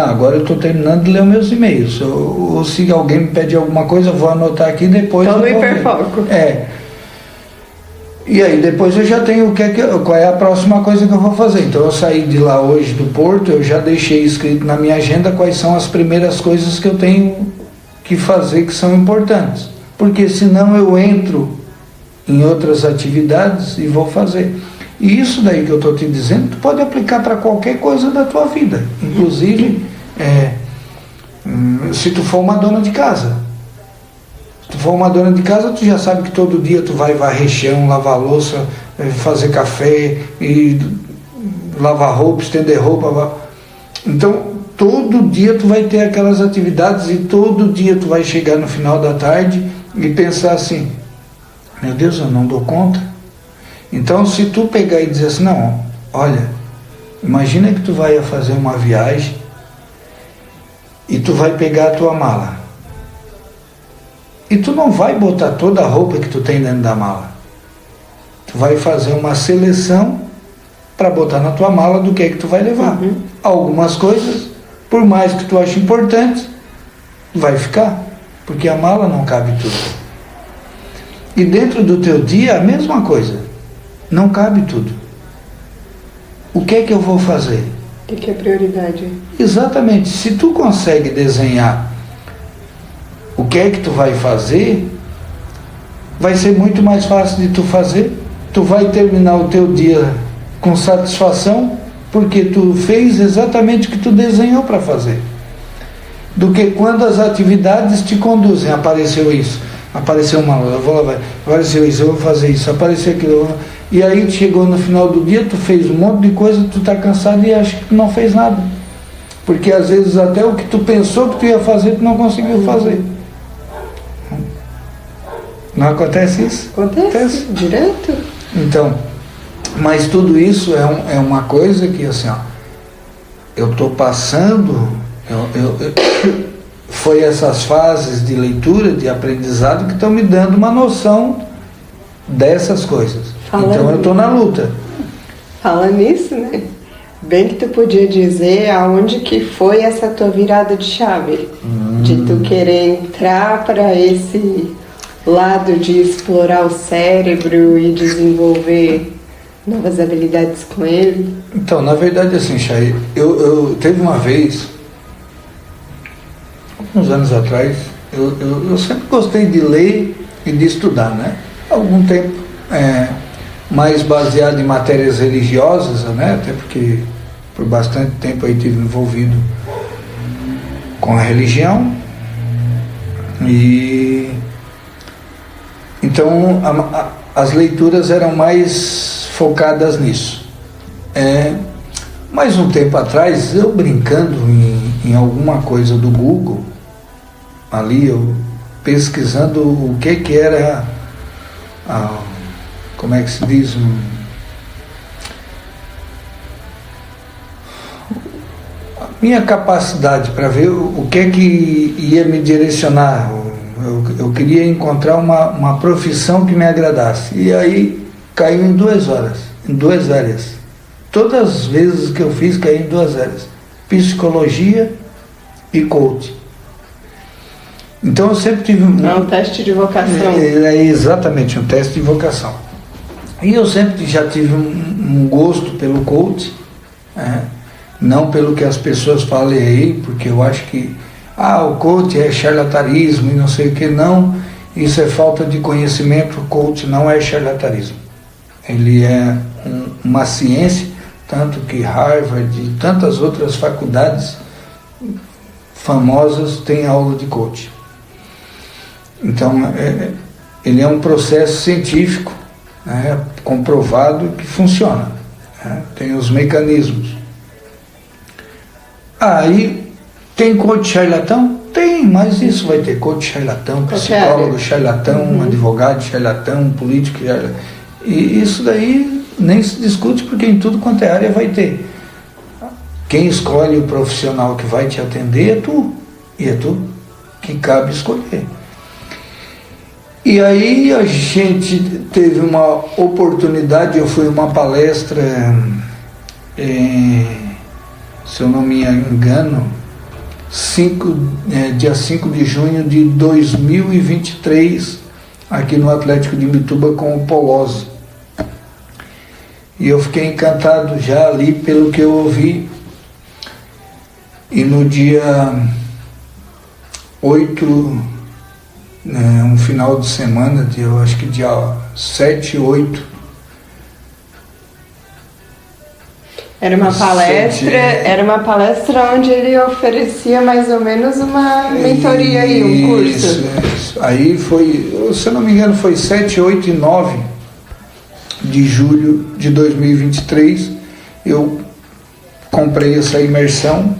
agora eu estou terminando de ler os meus e-mails. Ou se alguém me pede alguma coisa, eu vou anotar aqui depois. Então no hiperfoco. E aí depois eu já tenho qual é a próxima coisa que eu vou fazer. Então eu saí de lá hoje do Porto, eu já deixei escrito na minha agenda quais são as primeiras coisas que eu tenho que fazer que são importantes. Porque senão eu entro em outras atividades e vou fazer. E isso daí que eu estou te dizendo, tu pode aplicar para qualquer coisa da tua vida. Inclusive, se tu for uma dona de casa. Se tu for uma dona de casa, tu já sabe que todo dia tu vai varrer chão, lavar louça, fazer café, e lavar roupa, estender roupa. Então, todo dia tu vai ter aquelas atividades e todo dia tu vai chegar no final da tarde e pensar assim, meu Deus, eu não dou conta. Então, se tu pegar e dizer assim, não, olha, imagina que tu vai fazer uma viagem e tu vai pegar a tua mala. E tu não vai botar toda a roupa que tu tem dentro da mala. Tu vai fazer uma seleção para botar na tua mala do que é que tu vai levar. Algumas coisas, por mais que tu ache importante, vai ficar, porque a mala não cabe tudo. E dentro do teu dia, a mesma coisa. Não cabe tudo. O que é que eu vou fazer? O que é prioridade? Exatamente. Se tu consegue desenhar o que é que tu vai fazer, vai ser muito mais fácil de tu fazer. Tu vai terminar o teu dia com satisfação, porque tu fez exatamente o que tu desenhou para fazer. Do que quando as atividades te conduzem. Apareceu isso, apareceu uma aula, eu vou lavar, apareceu isso, eu vou fazer isso, apareceu aquilo. E aí chegou no final do dia, tu fez um monte de coisa, tu está cansado e acha que tu não fez nada. Porque às vezes até o que tu pensou que tu ia fazer, tu não conseguiu fazer. Não acontece isso? Acontece. Direto. Então, mas tudo isso é uma coisa que assim, ó, eu estou passando, foi essas fases de leitura, de aprendizado que estão me dando uma noção dessas coisas. Então eu estou na luta. Fala nisso, né? Bem que tu podia dizer aonde que foi essa tua virada de chave. De tu querer entrar para esse lado de explorar o cérebro e desenvolver novas habilidades com ele. Então, na verdade, assim, Chay, eu teve uma vez, alguns anos atrás, eu sempre gostei de ler e de estudar, né? Há algum tempo, mais baseado em matérias religiosas, né? Até porque por bastante tempo aí estive envolvido com a religião. E então as leituras eram mais focadas nisso. Mais um tempo atrás, eu brincando em alguma coisa do Google, ali eu pesquisando o que era, como é que se diz, a minha capacidade para ver o que é que ia me direcionar. Eu queria encontrar uma profissão que me agradasse. E aí caiu em 2 horas, em 2 áreas. Todas as vezes que eu fiz, caiu em 2 áreas: psicologia e coaching. Então eu sempre tive um teste de vocação. Exatamente, um teste de vocação. E eu sempre já tive um gosto pelo coaching, não pelo que as pessoas falem aí, porque eu acho que o coach é charlatanismo e não sei o que. Não, isso é falta de conhecimento. O coach não é charlatanismo. Ele é uma ciência, tanto que Harvard e tantas outras faculdades famosas têm aula de coach. Então, ele é um processo científico, comprovado que funciona, tem os mecanismos. Aí, tem coach charlatão? Tem, mas isso vai ter coach charlatão, psicólogo charlatão, advogado charlatão, político charlatão. E isso daí nem se discute, porque em tudo quanto é área vai ter. Quem escolhe o profissional que vai te atender é tu, e é tu que cabe escolher. E aí a gente teve uma oportunidade, eu fui a uma palestra, se eu não me engano, dia 5 de junho de 2023, aqui no Atlético de Imbituba, com o Polozzi. E eu fiquei encantado já ali pelo que eu ouvi. E no dia 8, um final de semana, eu acho que dia 7, 8. Era uma palestra onde ele oferecia mais ou menos uma mentoria aí, um curso. Isso. Aí foi, se eu não me engano, foi 7, 8 e 9 de julho de 2023. Eu comprei essa imersão.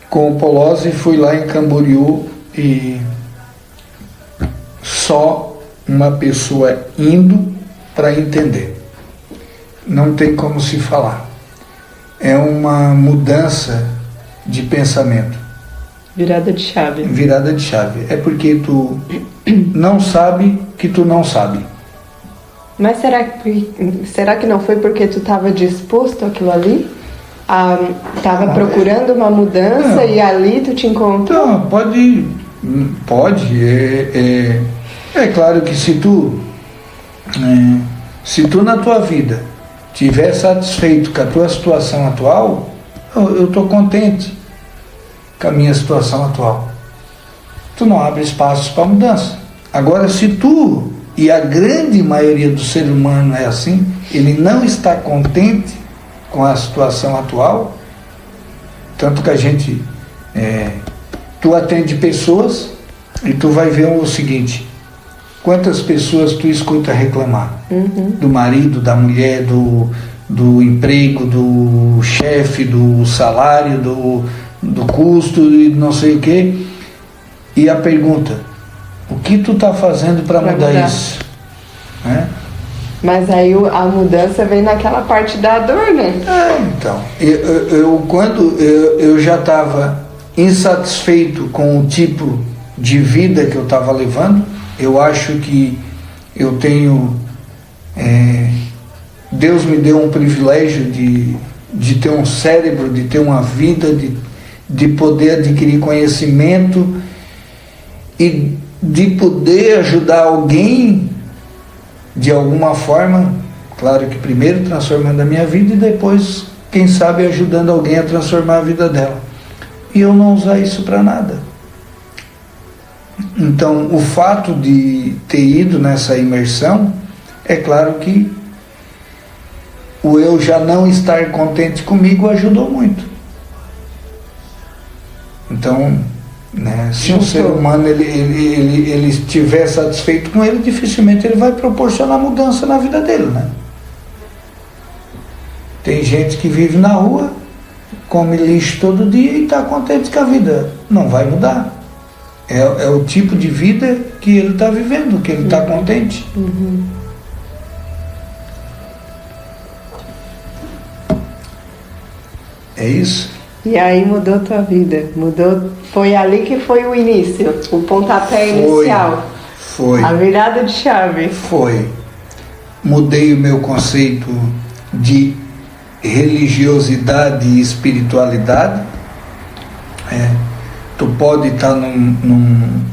Com o Polozzi, fui lá em Camboriú e só uma pessoa indo para entender. Não tem como se falar. É uma mudança de pensamento. Virada de chave. Virada de chave. É porque tu não sabe que tu não sabe. Mas será que não foi porque tu estava disposto àquilo ali? Estava procurando uma mudança e ali tu te encontrou? Não, pode. É claro que se tu na tua vida estiver satisfeito com a tua situação atual, eu estou contente com a minha situação atual. Tu não abre espaços para mudança. Agora, se tu, e a grande maioria do ser humano é assim, ele não está contente com a situação atual, tanto que a gente, tu atende pessoas e tu vai ver o seguinte: quantas pessoas tu escuta reclamar do marido, da mulher, do emprego, do chefe, do salário, do custo e não sei o quê. E a pergunta: o que tu está fazendo para mudar isso? Mas aí a mudança vem naquela parte da dor, né? Então, quando eu já estava insatisfeito com o tipo de vida que eu estava levando, eu acho que eu tenho... Deus me deu um privilégio de ter um cérebro, de ter uma vida, de poder adquirir conhecimento e de poder ajudar alguém de alguma forma. Claro que primeiro transformando a minha vida e depois, quem sabe, ajudando alguém a transformar a vida dela. E eu não usar isso para nada. Então, o fato de ter ido nessa imersão, é claro que o eu já não estar contente comigo ajudou muito. Então, se um ser humano ele estiver satisfeito com ele, dificilmente ele vai proporcionar mudança na vida dele, né? Tem gente que vive na rua, come lixo todo dia e está contente com a vida. Não vai mudar. É o tipo de vida que ele está vivendo, que ele está contente. É isso. E aí mudou tua vida, foi ali que foi o início, o pontapé inicial. Foi. A virada de chave. Foi. Mudei o meu conceito de religiosidade e espiritualidade. Tu pode estar numa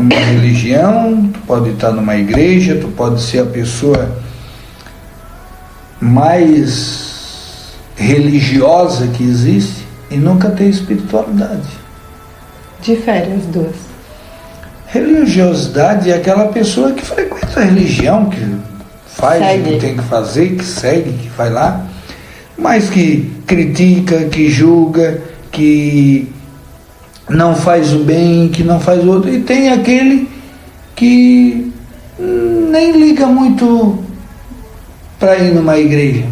religião, tu pode estar numa igreja, tu pode ser a pessoa mais religiosa que existe e nunca ter espiritualidade. Difere as duas. Religiosidade é aquela pessoa que frequenta a religião, que faz o que tem que fazer, que segue, que vai lá, mas que critica, que julga, que não faz o bem, que não faz o outro. E tem aquele que nem liga muito para ir numa igreja,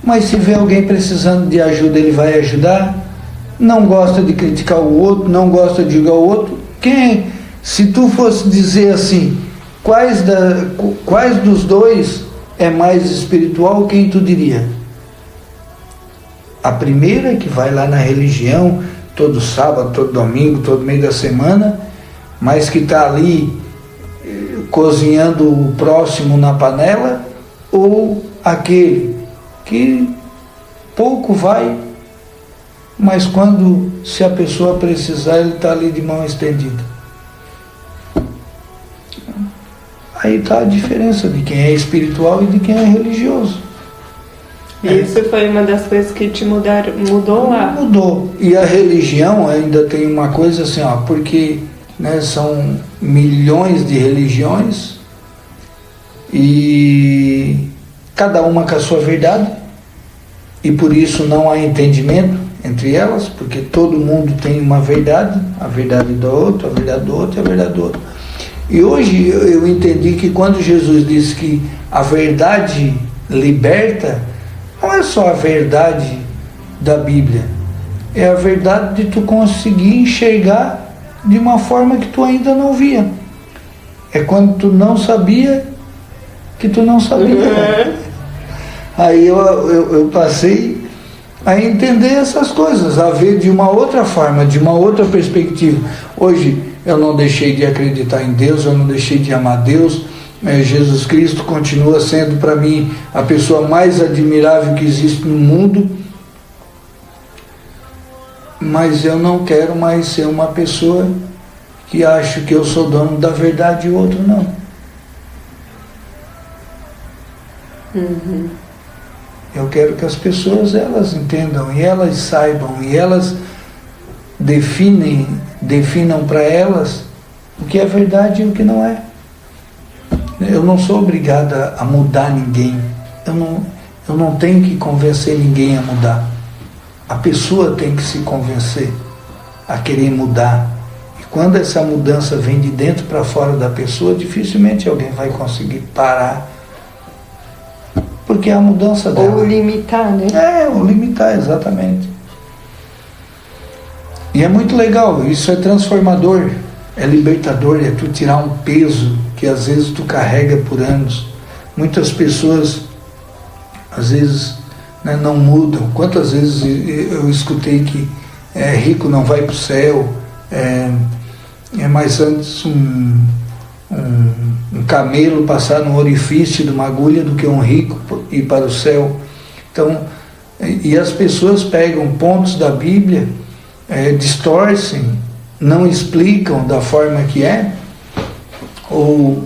mas se vê alguém precisando de ajuda, ele vai ajudar. Não gosta de criticar o outro, não gosta de julgar o outro. Se tu fosse dizer assim, quais dos dois é mais espiritual, quem tu diria? A primeira, que vai lá na religião todo sábado, todo domingo, todo meio da semana, mas que está ali cozinhando o próximo na panela, ou aquele que pouco vai, mas se a pessoa precisar, ele está ali de mão estendida. Aí está a diferença de quem é espiritual e de quem é religioso. Isso foi uma das coisas que te mudou lá? Mudou. E a religião ainda tem uma coisa assim, porque são milhões de religiões e cada uma com a sua verdade, e por isso não há entendimento entre elas, porque todo mundo tem uma verdade, a verdade do outro, a verdade do outro e a verdade do outro. E hoje eu entendi que quando Jesus disse que a verdade liberta, não é só a verdade da Bíblia, é a verdade de tu conseguir enxergar de uma forma que tu ainda não via. é quando tu não sabia que tu não sabia. Aí eu passei a entender essas coisas, a ver de uma outra forma, de uma outra perspectiva. Hoje eu não deixei de acreditar em Deus, eu não deixei de amar Deus. Jesus Cristo continua sendo para mim a pessoa mais admirável que existe no mundo, mas eu não quero mais ser uma pessoa que acha que eu sou dono da verdade e o outro não. Eu quero que as pessoas elas entendam e elas saibam e elas definam para elas o que é verdade e o que não é. Eu não sou obrigada a mudar ninguém. Eu não tenho que convencer ninguém a mudar. A pessoa tem que se convencer a querer mudar. E quando essa mudança vem de dentro para fora da pessoa, dificilmente alguém vai conseguir parar. Porque é a mudança dela. Ou limitar, né? Ou limitar, exatamente. E é muito legal, isso é transformador, é libertador, é tu tirar um peso que às vezes tu carrega por anos. Muitas pessoas, às vezes, né, não mudam. Quantas vezes eu escutei que rico não vai para o céu, é mais antes um camelo passar no orifício de uma agulha do que um rico ir para o céu. Então, e as pessoas pegam pontos da Bíblia, distorcem, não explicam da forma que é, ou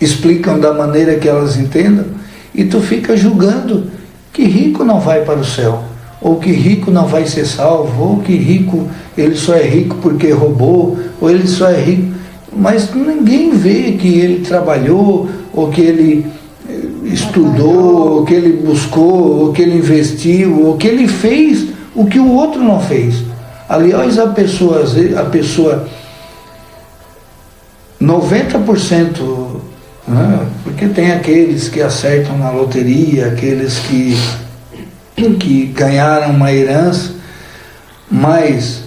explicam da maneira que elas entendam, e tu fica julgando que rico não vai para o céu, ou que rico não vai ser salvo, ou que rico, ele só é rico porque roubou, ou ele só é rico, mas ninguém vê que ele trabalhou, ou que ele estudou, ou que ele buscou, ou que ele investiu, ou que ele fez o que o outro não fez. Aliás, a pessoa 90%, né, porque tem aqueles que acertam na loteria, aqueles que ganharam uma herança, mas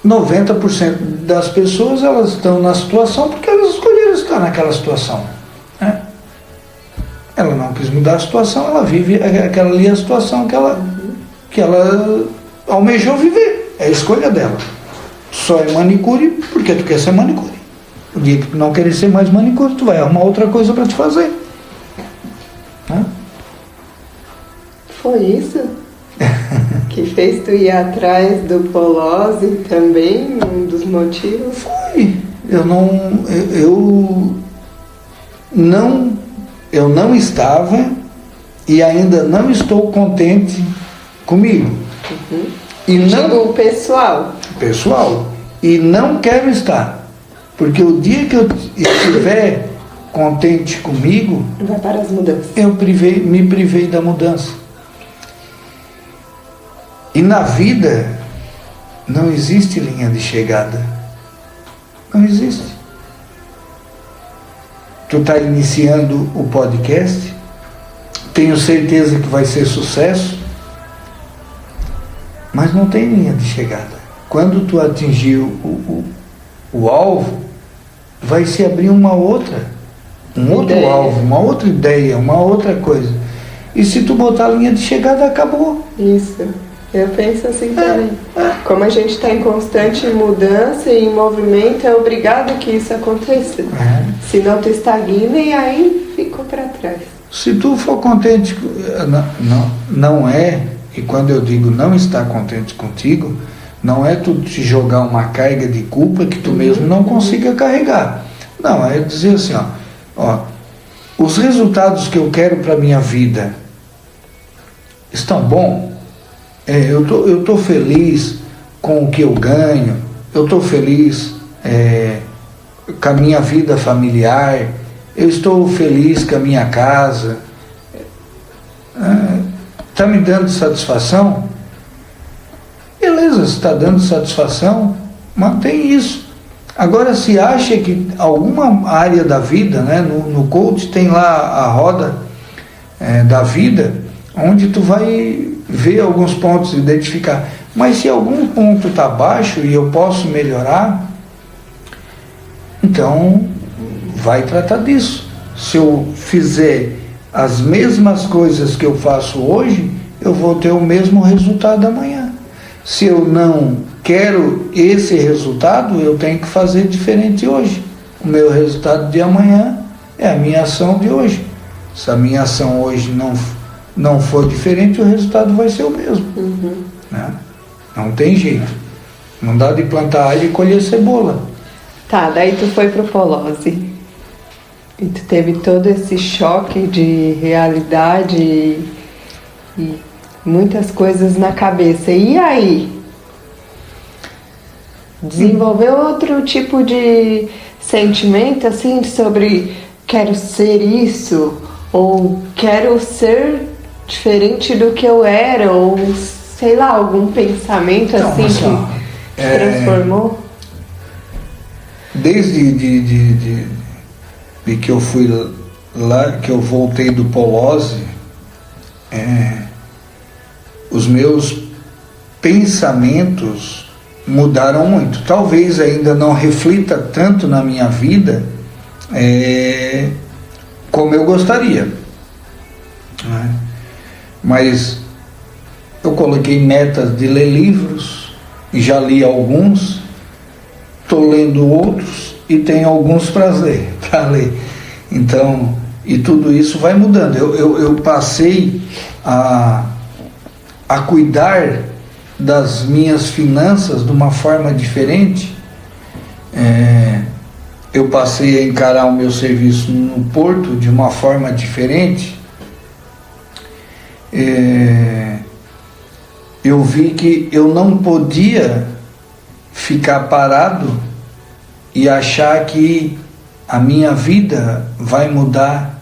90% das pessoas elas estão na situação porque elas escolheram estar naquela situação, né? Ela não quis mudar a situação, ela vive aquela ali a situação que ela almejou viver. É a escolha dela. Só é manicure porque tu quer ser manicure. O dia que tu não querer ser mais manicure, tu vai arrumar outra coisa para te fazer, né? Foi isso que fez tu ir atrás do Polozzi também, um dos motivos? Foi. Eu não estava e ainda não estou contente comigo. E não pessoal. E não quero estar. Porque o dia que eu estiver contente comigo, vai para as mudanças. Eu me privei da mudança. E na vida não existe linha de chegada. Não existe. Tu está iniciando o podcast, tenho certeza que vai ser sucesso, mas não tem linha de chegada. Quando tu atingir o alvo, vai se abrir um outro alvo, uma outra ideia, uma outra coisa. E se tu botar a linha de chegada, acabou. Isso. Eu penso assim também. Como a gente está em constante mudança e em movimento, é obrigado que isso aconteça. Senão tu estagna e aí ficou para trás. Se tu for contente, não é, e quando eu digo não estar contente contigo, não é tu te jogar uma carga de culpa que tu mesmo não consiga carregar. Não, é dizer assim, ó, os resultados que eu quero para a minha vida estão bons? Eu estou feliz com o que eu ganho, eu estou feliz com a minha vida familiar, eu estou feliz com a minha casa. Está me dando satisfação? Beleza, se está dando satisfação, mantém isso. Agora, se acha que alguma área da vida, né, no coach tem lá a roda da vida, onde tu vai ver alguns pontos, identificar. Mas se algum ponto está baixo e eu posso melhorar, então vai tratar disso. Se eu fizer as mesmas coisas que eu faço hoje, eu vou ter o mesmo resultado amanhã. Se eu não quero esse resultado, eu tenho que fazer diferente hoje. O meu resultado de amanhã é a minha ação de hoje. Se a minha ação hoje não for diferente, o resultado vai ser o mesmo. Né? Não tem jeito. Não dá de plantar alho e colher cebola. Tá, daí tu foi pro Polozzi. E tu teve todo esse choque de realidade e muitas coisas na cabeça. E aí? Desenvolveu outro tipo de sentimento, assim, sobre quero ser isso, ou quero ser diferente do que eu era, ou sei lá, algum pensamento então, assim que transformou? Desde de que eu fui lá, que eu voltei do Polozzi, os meus pensamentos mudaram muito. Talvez ainda não reflita tanto na minha vida como eu gostaria, né? Mas eu coloquei metas de ler livros, e já li alguns, estou lendo outros e tenho alguns para ler. Então, e tudo isso vai mudando. Eu passei a cuidar das minhas finanças de uma forma diferente. Eu passei a encarar o meu serviço no porto de uma forma diferente. Eu vi que eu não podia ficar parado e achar que a minha vida vai mudar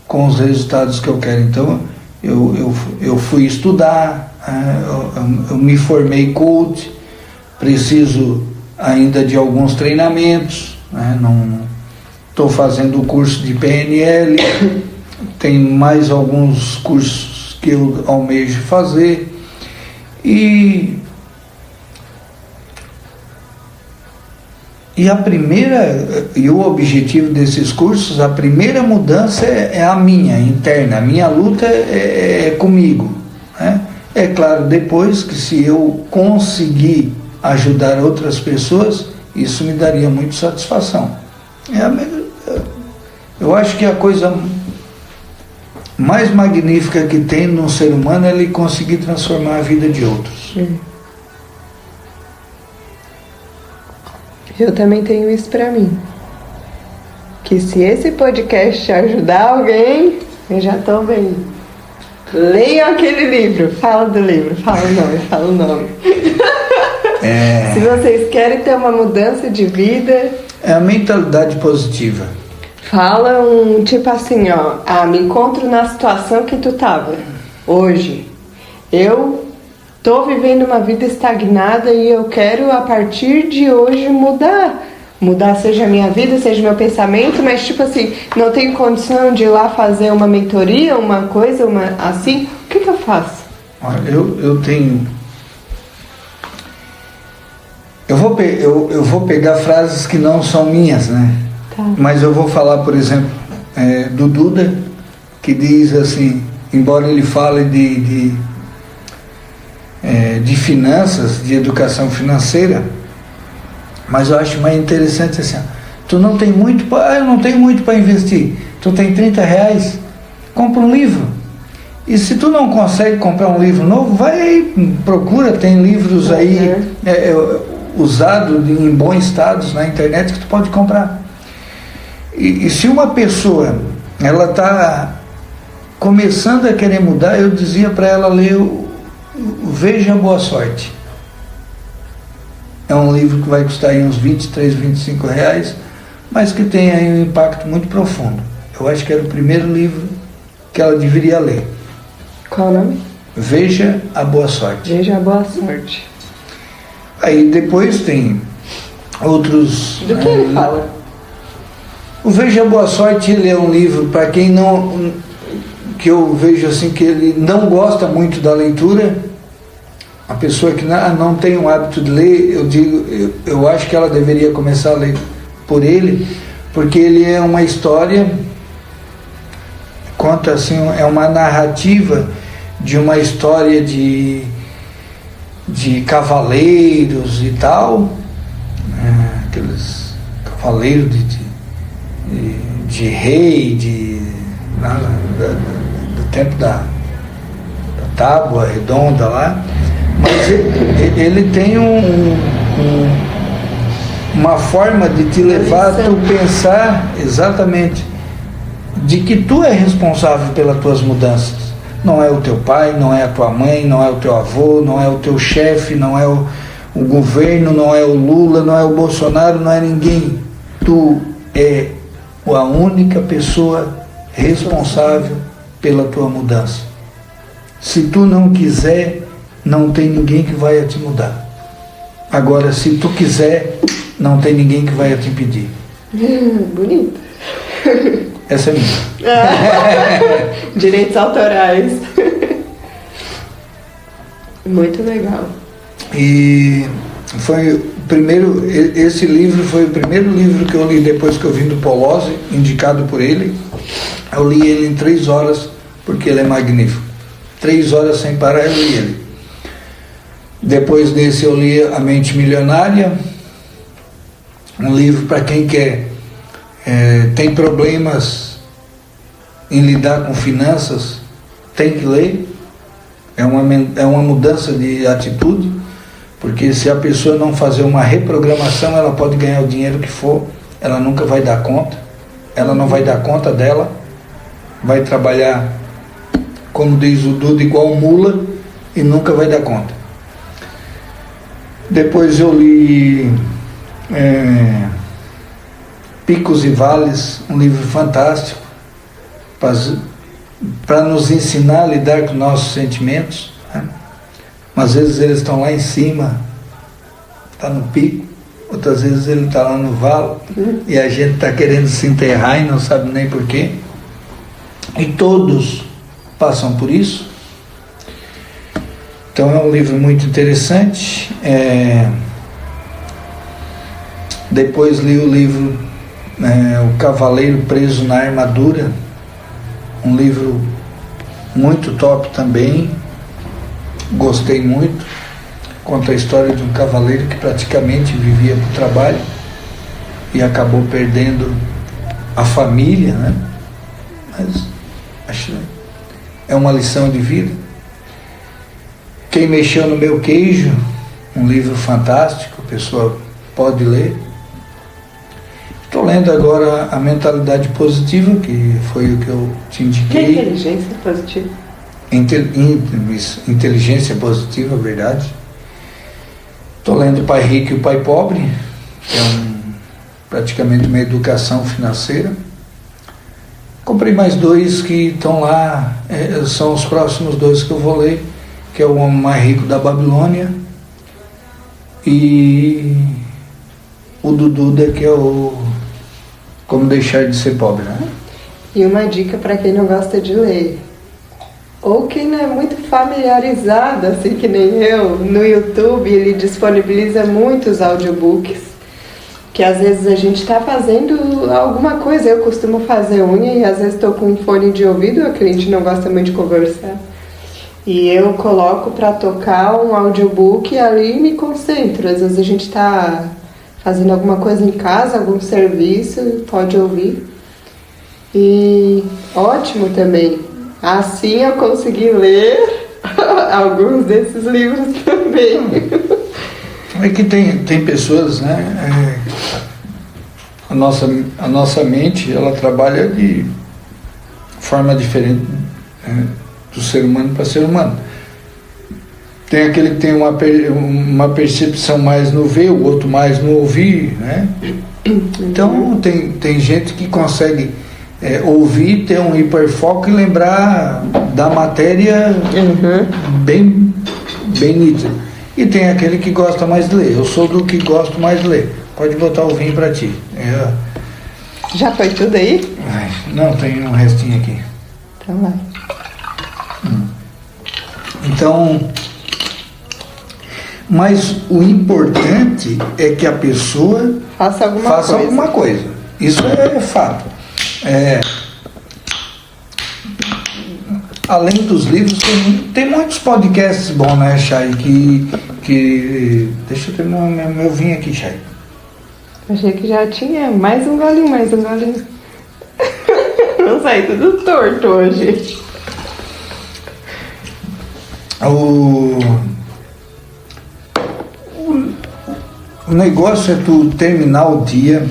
com os resultados que eu quero. Então eu fui estudar, eu me formei coach, preciso ainda de alguns treinamentos, não estou fazendo o curso de PNL, tem mais alguns cursos que eu almejo fazer, e o objetivo desses cursos, a primeira mudança é a minha interna, a minha luta é comigo, né? É claro, depois que se eu conseguir ajudar outras pessoas, isso me daria muita satisfação. Eu acho que a coisa mais magnífica que tem no ser humano é ele conseguir transformar a vida de outros. Eu também tenho isso pra mim. Que se esse podcast ajudar alguém, eu já tô bem. Leiam aquele livro. Fala do livro, fala o nome. Se vocês querem ter uma mudança de vida... É a mentalidade positiva. Fala tipo assim, me encontro na situação que tu tava hoje. Eu tô vivendo uma vida estagnada e eu quero, a partir de hoje, mudar. Mudar seja a minha vida, seja o meu pensamento, mas tipo assim, não tenho condição de ir lá fazer uma mentoria, uma coisa, assim. O que eu faço? Olha, eu tenho... Eu vou pegar frases que não são minhas, né? Tá. Mas eu vou falar, por exemplo, do Duda, que diz assim, embora ele fale de finanças, de educação financeira, mas eu acho mais interessante assim, tu não tem muito, eu não tenho muito para investir, tu tem R$30, compra um livro. E se tu não consegue comprar um livro novo, vai aí, procura, tem livros aí usados em bons estados na internet que tu pode comprar. E se uma pessoa, ela está começando a querer mudar, eu dizia para ela ler o Veja Boa Sorte. É um livro que vai custar aí uns R$23, R$25, mas que tem aí um impacto muito profundo. Eu acho que era o primeiro livro que ela deveria ler. Qual o nome? Veja a Boa Sorte. Veja a Boa Sorte. Aí depois tem outros... Do que ele fala? O Veja a Boa Sorte, ele é um livro para quem não... que eu vejo assim que ele não gosta muito da leitura. A pessoa que não tem o hábito de ler, eu acho que ela deveria começar a ler por ele, porque ele é uma história, conta assim, é uma narrativa de uma história de cavaleiros e tal, aqueles cavaleiros de rei, do tempo da tábua redonda lá, mas ele tem uma forma de te levar a tu pensar exatamente de que tu é responsável pelas tuas mudanças. Não é o teu pai, não é a tua mãe, não é o teu avô, não é o teu chefe, não é o governo, não é o Lula, não é o Bolsonaro, não é ninguém. Tu é a única pessoa responsável pela tua mudança. Se tu não quiser, não tem ninguém que vai te mudar. Agora, se tu quiser, não tem ninguém que vai te impedir. Bonito. Essa é minha. Direitos autorais. Muito legal. E foi o primeiro, esse livro foi o primeiro livro que eu li depois que eu vim do Polozzi, indicado por ele. Eu li ele em 3 horas, porque ele é magnífico. 3 horas sem parar eu li ele. Depois desse eu li A Mente Milionária, um livro para quem quer, tem problemas em lidar com finanças, tem que ler. É uma mudança de atitude, porque se a pessoa não fazer uma reprogramação, ela pode ganhar o dinheiro que for, ela nunca vai dar conta, ela não vai dar conta dela, vai trabalhar, como diz o Duda, igual mula e nunca vai dar conta. Depois eu li Picos e Vales, um livro fantástico para nos ensinar a lidar com nossos sentimentos, né? Às vezes eles estão lá em cima, está no pico, outras vezes ele está lá no vale, e a gente está querendo se enterrar e não sabe nem porquê. E todos passam por isso. Então é um livro muito interessante. Depois li o livro O Cavaleiro Preso na Armadura, um livro muito top também, gostei muito. Conta a história de um cavaleiro que praticamente vivia para o trabalho e acabou perdendo a família, né? Mas acho que é uma lição de vida. Quem Mexeu no Meu Queijo, um livro fantástico, a pessoa pode ler. Estou lendo agora A Mentalidade Positiva, que foi o que eu te indiquei. Que inteligência positiva? Inteligência Positiva, verdade. Estou lendo O Pai Rico e o Pai Pobre, que é praticamente uma educação financeira. Comprei mais 2 que estão lá, são os próximos 2 que eu vou ler, que é O Homem Mais Rico da Babilônia e o do Duda, que é o Como Deixar de Ser Pobre, né? E uma dica para quem não gosta de ler, ou quem não é muito familiarizado, assim que nem eu, no YouTube ele disponibiliza muitos audiobooks, que às vezes a gente está fazendo alguma coisa. Eu costumo fazer unha e às vezes estou com um fone de ouvido, a cliente não gosta muito de conversar, e eu coloco para tocar um audiobook ali e me concentro. Às vezes a gente está fazendo alguma coisa em casa, algum serviço, pode ouvir. E ótimo também. Assim eu consegui ler alguns desses livros também. É que tem pessoas, né? A nossa mente, ela trabalha de forma diferente, né, do ser humano para ser humano. Tem aquele que tem uma percepção mais no ver, o outro mais no ouvir, né? Então tem gente que consegue ouvir, ter um hiperfoco e lembrar da matéria bem nítido. E tem aquele que gosta mais de ler. Eu sou do que gosto mais de ler. Pode botar o vinho para ti. Já foi tudo aí? Não, tem um restinho aqui. Então vai. Então, mas o importante é que a pessoa faça alguma coisa. Isso é fato. Além dos livros, tem muitos podcasts bons, né, Chay? Que... Deixa eu terminar meu vinho aqui, Chay. Achei que já tinha mais um golinho. Não sei, tudo torto hoje. O negócio é tu terminar o dia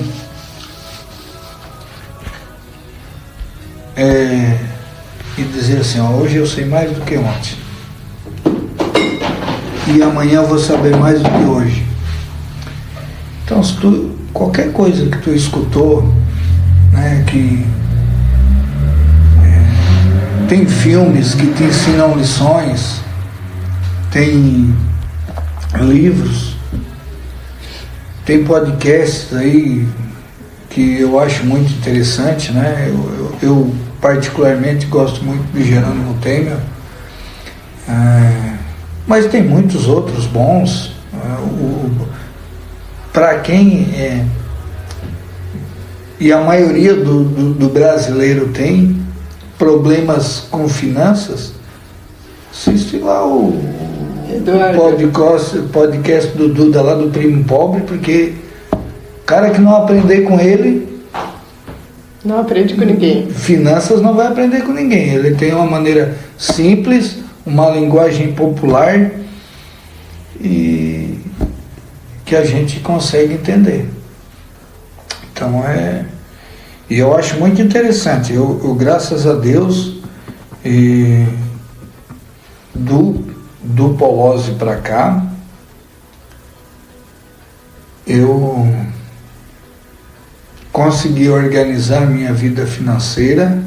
e dizer assim, ó, hoje eu sei mais do que ontem. E amanhã eu vou saber mais do que hoje. Então, se qualquer coisa que tu escutou, né, tem filmes que te ensinam lições, tem livros, tem podcasts aí que eu acho muito interessante, né? Eu particularmente gosto muito de Jerônimo Temer, mas tem muitos outros bons. Para quem e a maioria do brasileiro tem problemas com finanças, assiste lá o podcast do Duda lá do Primo Pobre, porque cara que não aprender com ele não aprende com ninguém. Finanças não vai aprender com ninguém. Ele tem uma maneira simples, uma linguagem popular e que a gente consegue entender. Então e eu acho muito interessante. Eu graças a Deus, do Polozzi para cá, eu consegui organizar minha vida financeira,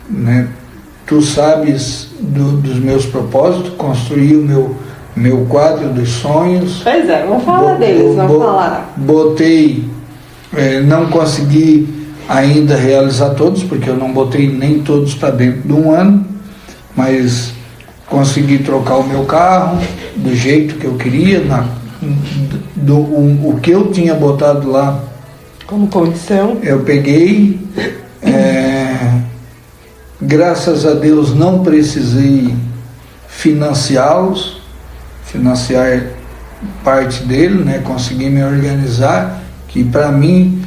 né? Tu sabes dos meus propósitos, construir o meu quadro dos sonhos. Pois é, vamos falar deles, vamos falar. Botei, não consegui ainda realizar todos, porque eu não botei nem todos para dentro de um ano, mas consegui trocar o meu carro do jeito que eu queria, o que eu tinha botado lá como condição. Eu peguei, graças a Deus não precisei financiar parte dele, né? Consegui me organizar, que para mim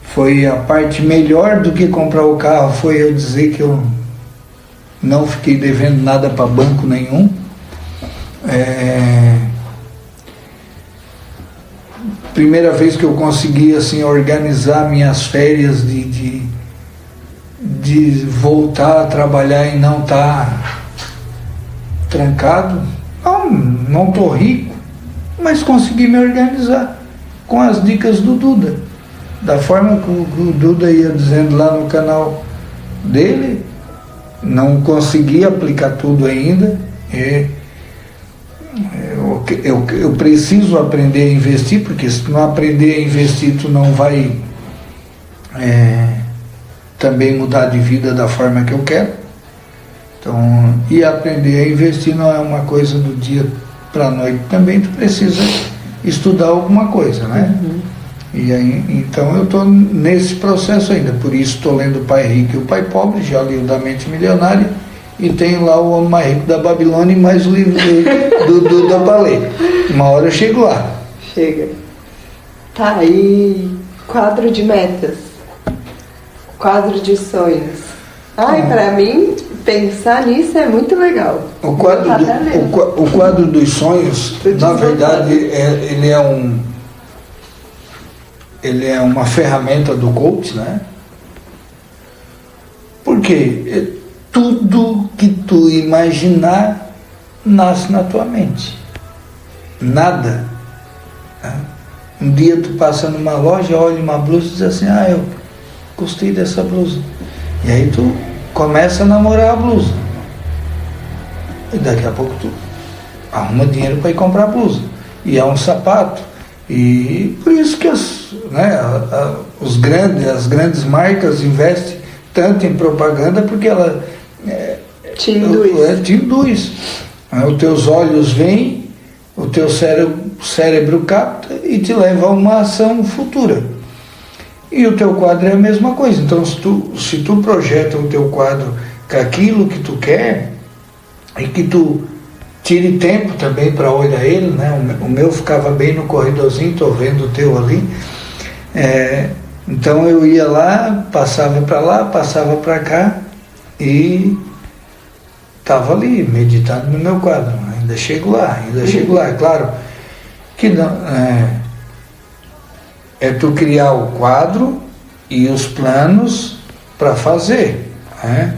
foi a parte melhor do que comprar o carro, foi eu dizer que eu não fiquei devendo nada para banco nenhum. Primeira vez que eu consegui assim organizar minhas férias de voltar a trabalhar e não estar trancado. Não estou rico, mas consegui me organizar com as dicas do Duda, da forma que o Duda ia dizendo lá no canal dele. Não consegui aplicar tudo ainda. Eu preciso aprender a investir, porque se tu não aprender a investir, tu não vai também mudar de vida da forma que eu quero. Então, e aprender a investir não é uma coisa do dia para a noite, também tu precisa estudar alguma coisa, né? Uhum. E aí, então eu estou nesse processo ainda, por isso estou lendo O Pai Rico e o Pai Pobre, já li o da Mente Milionária, e tenho lá O Homem Mais Rico da Babilônia e mais o livro do da Balê. Uma hora eu chego lá. Chega. Tá aí, quadro de metas, quadro de sonhos. Pra mim, pensar nisso é muito legal. O quadro dos sonhos, na verdade, ele é uma ferramenta do coach, né? Porque tudo que tu imaginar nasce na tua mente. Nada. Né? Um dia tu passa numa loja, olha uma blusa e diz assim, eu gostei dessa blusa. E aí tu começa a namorar a blusa. E daqui a pouco tu arruma dinheiro para ir comprar a blusa. E é um sapato. E por isso que as grandes marcas investem tanto em propaganda, porque ela te induz. Os teus olhos veem, o teu cérebro capta e te leva a uma ação futura. E o teu quadro é a mesma coisa. Então, se tu projeta o teu quadro com aquilo que tu quer, e que tu tire tempo também para olhar ele, né? O meu ficava bem no corredorzinho, estou vendo o teu ali. Então eu ia lá, passava para cá e estava ali meditando no meu quadro. Ainda chego lá. É claro que não, tu criar o quadro e os planos para fazer. Né?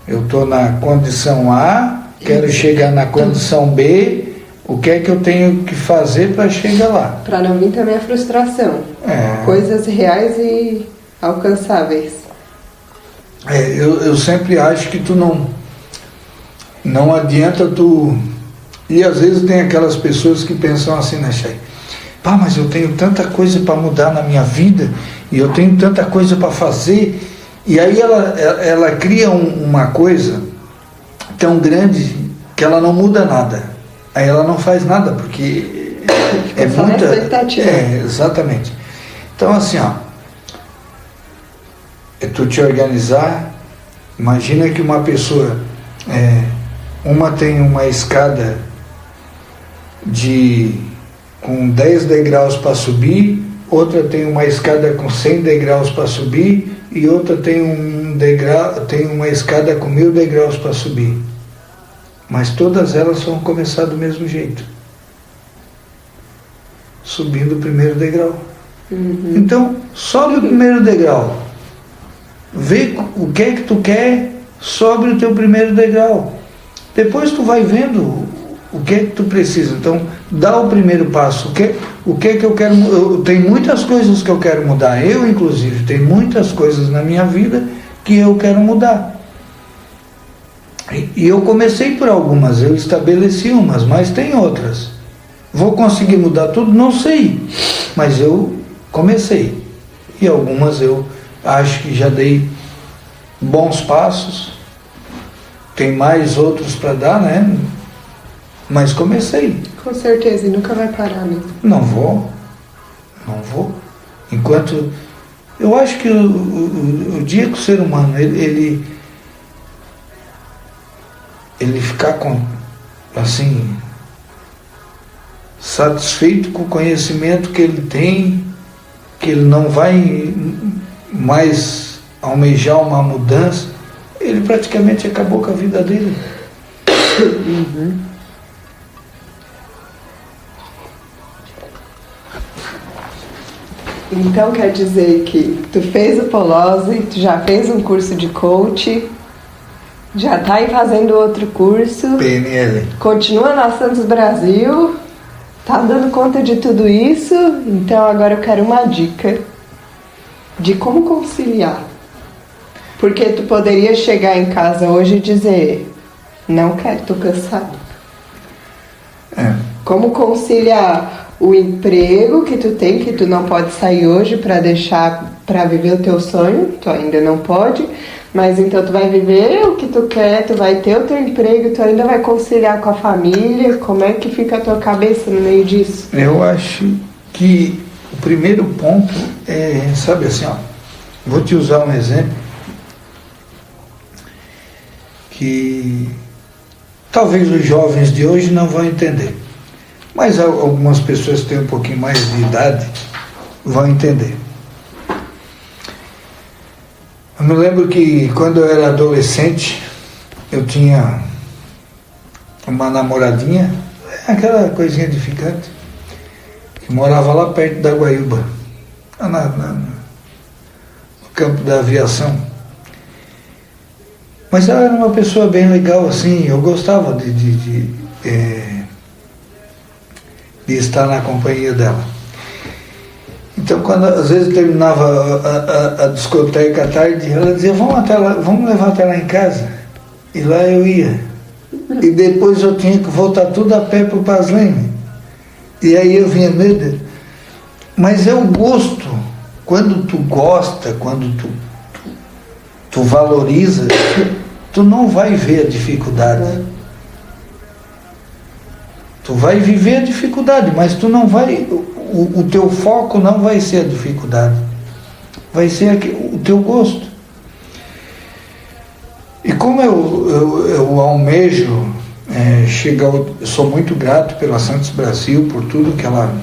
Eu estou na condição A, quero chegar na condição B, o que é que eu tenho que fazer para chegar lá? Para não vir também a frustração. Coisas reais e alcançáveis. Eu sempre acho que tu não adianta tu... E às vezes tem aquelas pessoas que pensam assim, né, Chay? Pá, mas eu tenho tanta coisa para mudar na minha vida, e eu tenho tanta coisa para fazer, e aí ela cria uma coisa tão grande que ela não muda nada. Aí ela não faz nada, porque é muita... expectativa. Exatamente. Então assim, é tu te organizar. Imagina que uma pessoa, uma tem uma escada com 10 degraus para subir, outra tem uma escada com 100 degraus para subir, e outra tem uma escada com 1000 degraus para subir. Mas todas elas vão começar do mesmo jeito, subindo o primeiro degrau. Então, sobe o primeiro degrau, vê o que é que tu quer, sobe o teu primeiro degrau. Depois tu vai vendo o que é que tu precisa. Então, dá o primeiro passo. O que é que eu quero? Tem muitas coisas que eu quero mudar. Eu, inclusive, tem muitas coisas na minha vida que eu quero mudar. E eu comecei por algumas, eu estabeleci umas, mas tem outras. Vou conseguir mudar tudo? Não sei. Mas eu comecei. E algumas eu acho que já dei bons passos. Tem mais outros para dar, né? Mas comecei. Com certeza, e nunca vai parar, né? Não vou. Enquanto... Eu acho que o dia que o ser humano, ele ficar assim, satisfeito com o conhecimento que ele tem, que ele não vai mais almejar uma mudança, ele praticamente acabou com a vida dele. Então quer dizer que tu fez o Polose, tu já fez um curso de coach, já tá aí fazendo outro curso, PNL, continua na Santos Brasil, tá dando conta de tudo isso. Então agora eu quero uma dica de como conciliar. Porque tu poderia chegar em casa hoje e dizer, não quero, tô cansado. Como conciliar o emprego que tu tem, que tu não pode sair hoje para deixar para viver o teu sonho, tu ainda não pode, mas então tu vai viver o que tu quer, tu vai ter o teu emprego, tu ainda vai conciliar com a família. Como é que fica a tua cabeça no meio disso? Eu acho que o primeiro ponto é, sabe assim, vou te usar um exemplo que talvez os jovens de hoje não vão entender, mas algumas pessoas que têm um pouquinho mais de idade vão entender. Eu me lembro que quando eu era adolescente, eu tinha uma namoradinha, aquela coisinha de ficante, que morava lá perto da Guaíba, no campo da aviação. Mas ela era uma pessoa bem legal, assim, eu gostava de estar na companhia dela. Então, quando às vezes terminava a discoteca à tarde, ela dizia, vamos levar até lá em casa. E lá eu ia. E depois eu tinha que voltar tudo a pé para o Pasleme. E aí eu vinha, meu Deus. Mas é o gosto. Quando tu gosta, quando tu valoriza, tu não vai ver a dificuldade. Tu vai viver a dificuldade, mas tu não vai, o teu foco não vai ser a dificuldade, vai ser o teu gosto. E como eu almejo chegar, eu sou muito grato pela Santos Brasil, por tudo que ela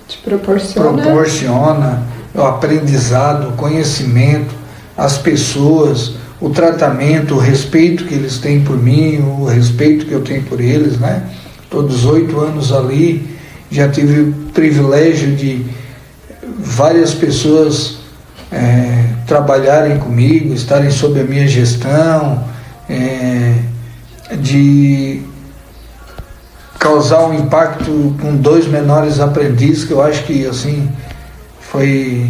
te proporciona, o aprendizado, o conhecimento, as pessoas, o tratamento, o respeito que eles têm por mim, o respeito que eu tenho por eles, né? Todos 8 anos ali, já tive o privilégio de várias pessoas trabalharem comigo, estarem sob a minha gestão, de causar um impacto com 2 menores aprendizes, que eu acho que assim foi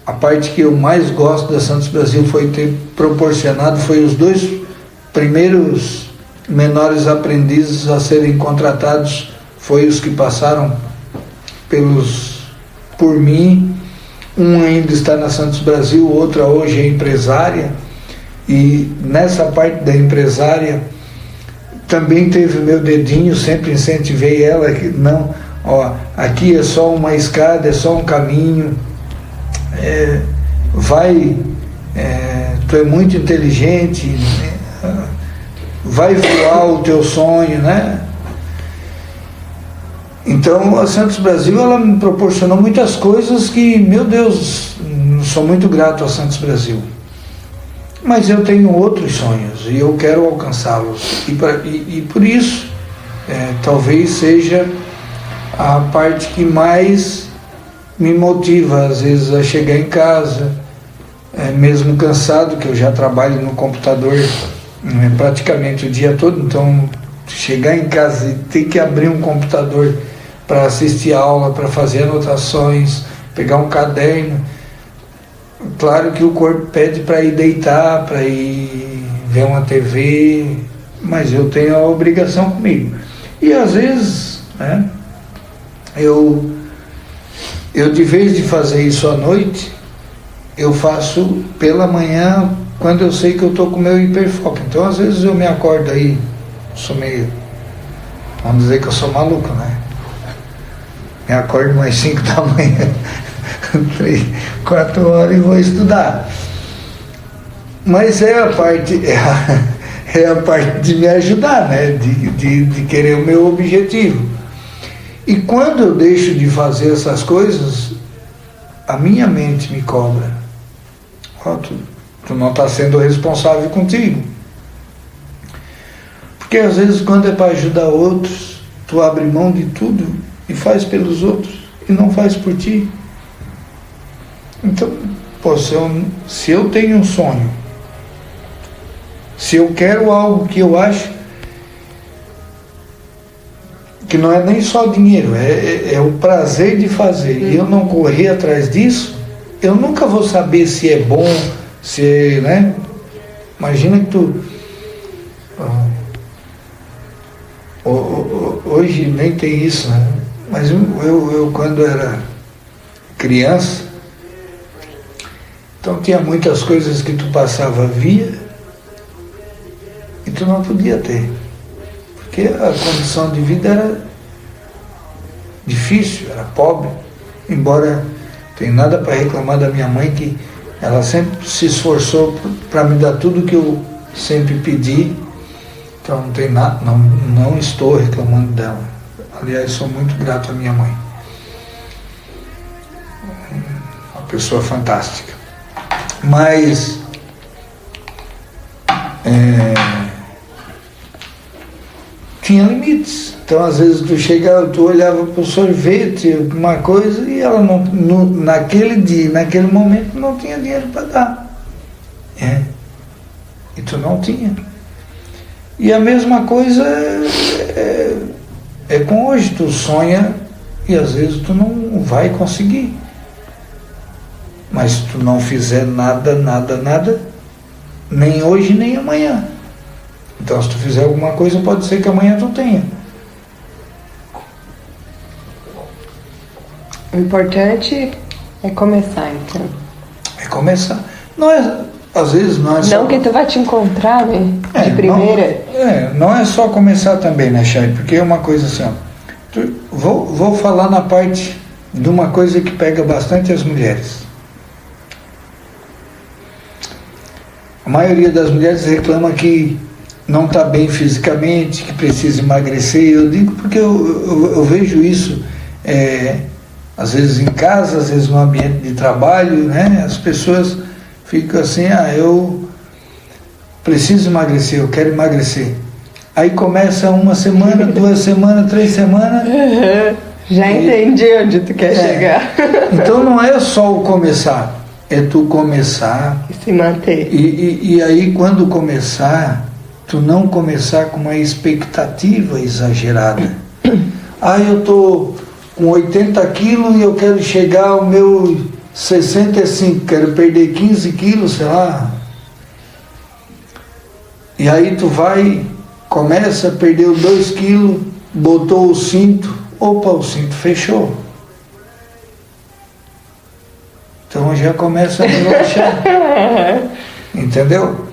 a parte que eu mais gosto da Santos Brasil, foi ter proporcionado, foi os 2 primeiros menores aprendizes a serem contratados, foi os que passaram por mim. Um ainda está na Santos Brasil, outra hoje é empresária, e nessa parte da empresária também teve o meu dedinho, sempre incentivei ela que não, aqui é só uma escada, é só um caminho, tu é muito inteligente, vai voar o teu sonho, né? Então a Santos Brasil, ela me proporcionou muitas coisas que, meu Deus, sou muito grato a Santos Brasil. Mas eu tenho outros sonhos e eu quero alcançá-los, e por isso talvez seja a parte que mais me motiva às vezes a chegar em casa, mesmo cansado, que eu já trabalho no computador praticamente o dia todo, então chegar em casa e ter que abrir um computador para assistir aula, para fazer anotações, pegar um caderno, claro que o corpo pede para ir deitar, para ir ver uma TV, mas eu tenho a obrigação comigo. E às vezes, né, eu de vez de fazer isso à noite, eu faço pela manhã, quando eu sei que eu estou com o meu hiperfoco. Então às vezes eu me acordo aí, sou meio, vamos dizer que eu sou maluco, né? Me acordo umas 5 da manhã, 3, 4 horas e vou estudar. Mas é a parte de me ajudar, né? De querer o meu objetivo. E quando eu deixo de fazer essas coisas, a minha mente me cobra. Tu não está sendo responsável contigo. Porque às vezes quando é para ajudar outros, tu abre mão de tudo e faz pelos outros e não faz por ti. Então, se eu tenho um sonho, se eu quero algo que eu acho que não é nem só dinheiro, é o prazer de fazer, e eu não correr atrás disso, eu nunca vou saber se é bom, se, né? Imagina que tu hoje nem tem isso, né? Mas eu quando era criança, então tinha muitas coisas que tu passava via e tu não podia ter, porque a condição de vida era difícil, era pobre, embora não tenha nada para reclamar da minha mãe, que ela sempre se esforçou para me dar tudo que eu sempre pedi. Então não tem nada, não estou reclamando dela. Aliás, sou muito grato à minha mãe. Uma pessoa fantástica. Mas tinha limites. Então às vezes tu chegava, tu olhava para o sorvete, alguma coisa, e ela naquele dia, naquele momento não tinha dinheiro para dar. E tu não tinha. E a mesma coisa é com hoje, tu sonha e às vezes tu não vai conseguir. Mas se tu não fizer nada, nem hoje nem amanhã. Então se tu fizer alguma coisa, pode ser que amanhã tu tenha. O importante é começar, então. É começar. às vezes não é só... Não que tu vai te encontrar, né? De primeira. Não é só começar também, né, Chay? Porque é uma coisa assim, ó. Vou falar na parte de uma coisa que pega bastante as mulheres. A maioria das mulheres reclama que não está bem fisicamente, que precisa emagrecer. Eu digo porque eu vejo isso, às vezes em casa, às vezes no ambiente de trabalho, né? As pessoas ficam assim, eu preciso emagrecer, eu quero emagrecer. Aí começa 1 semana, 2 semanas, 3 semanas. Já entendi onde tu quer chegar. Então não é só o começar, é tu começar e se manter. E aí quando começar, tu não começar com uma expectativa exagerada. Eu tô com 80 quilos e eu quero chegar ao meu 65, quero perder 15 quilos, sei lá. E aí tu começa a perder os 2 quilos, botou o cinto, o cinto fechou. Então já começa a relaxar. Entendeu?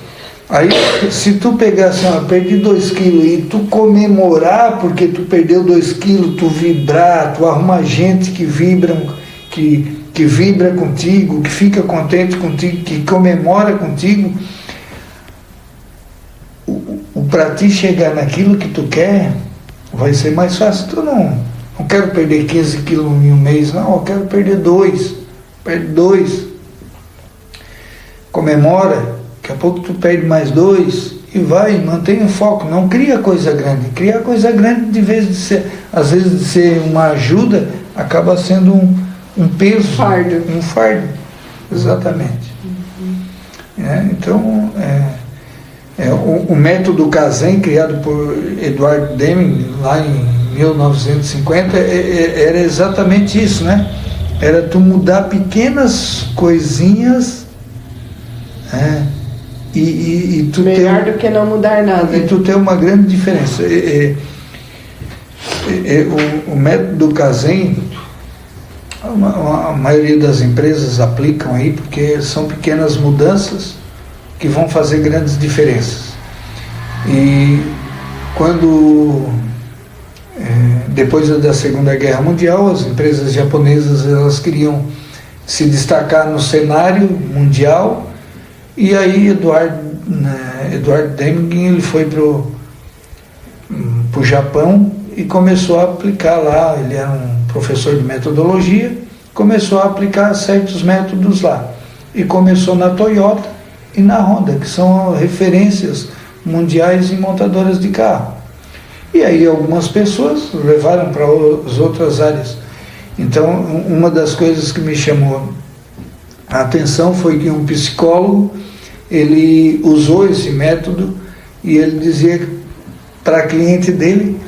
Aí, se tu pegar assim, perdi 2 quilos e tu comemorar porque tu perdeu 2 quilos, tu vibrar, tu arruma gente que vibra contigo, que fica contente contigo, que comemora contigo, para ti chegar naquilo que tu quer, vai ser mais fácil. Tu não quero perder 15 quilos em um mês, não, eu quero perder 2. Perde 2. Comemora, daqui a pouco tu perde mais 2 e mantém o foco. Não cria coisa grande. Criar coisa grande, às vezes de ser uma ajuda, acaba sendo um peso. Um fardo. Exatamente. Então, o método Kaizen, criado por Edward Deming lá em 1950, era exatamente isso, né? Era tu mudar pequenas coisinhas, e tu melhor do que não mudar nada. E tu ter uma grande diferença. O método Kaizen, a maioria das empresas aplicam aí, porque são pequenas mudanças que vão fazer grandes diferenças. E depois da Segunda Guerra Mundial, as empresas japonesas elas queriam se destacar no cenário mundial, e aí Edward Deming ele foi pro Japão e começou a aplicar lá. Ele era um professor de metodologia, começou a aplicar certos métodos lá, e começou na Toyota e na Honda, que são referências mundiais em montadoras de carro. E aí algumas pessoas levaram para as outras áreas. Então, uma das coisas que me chamou a atenção foi que um psicólogo, ele usou esse método e ele dizia para a cliente dele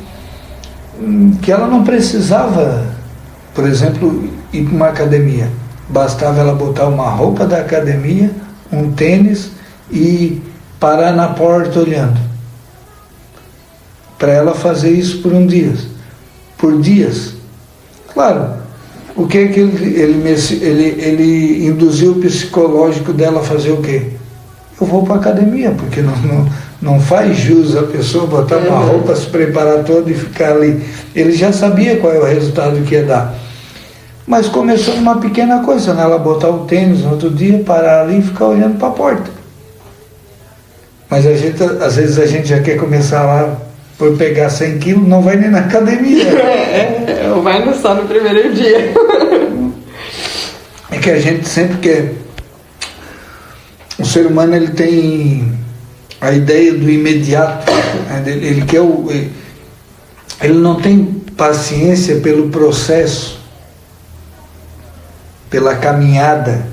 que ela não precisava, por exemplo, ir para uma academia. Bastava ela botar uma roupa da academia, um tênis e parar na porta olhando. Para ela fazer isso por dias. Claro, o que é que ele induziu o psicológico dela a fazer o quê? Eu vou para a academia, porque não faz jus a pessoa botar uma roupa, se preparar toda e ficar ali. Ele já sabia qual é o resultado que ia dar. Mas começou numa pequena coisa, né? Ela botar o tênis no outro dia, parar ali e ficar olhando para a porta. Mas às vezes a gente já quer começar lá por pegar 100 quilos, não vai nem na academia. Ou vai só no primeiro dia. É que a gente sempre quer. O ser humano ele tem a ideia do imediato. Né? Ele não tem paciência pelo processo, pela caminhada.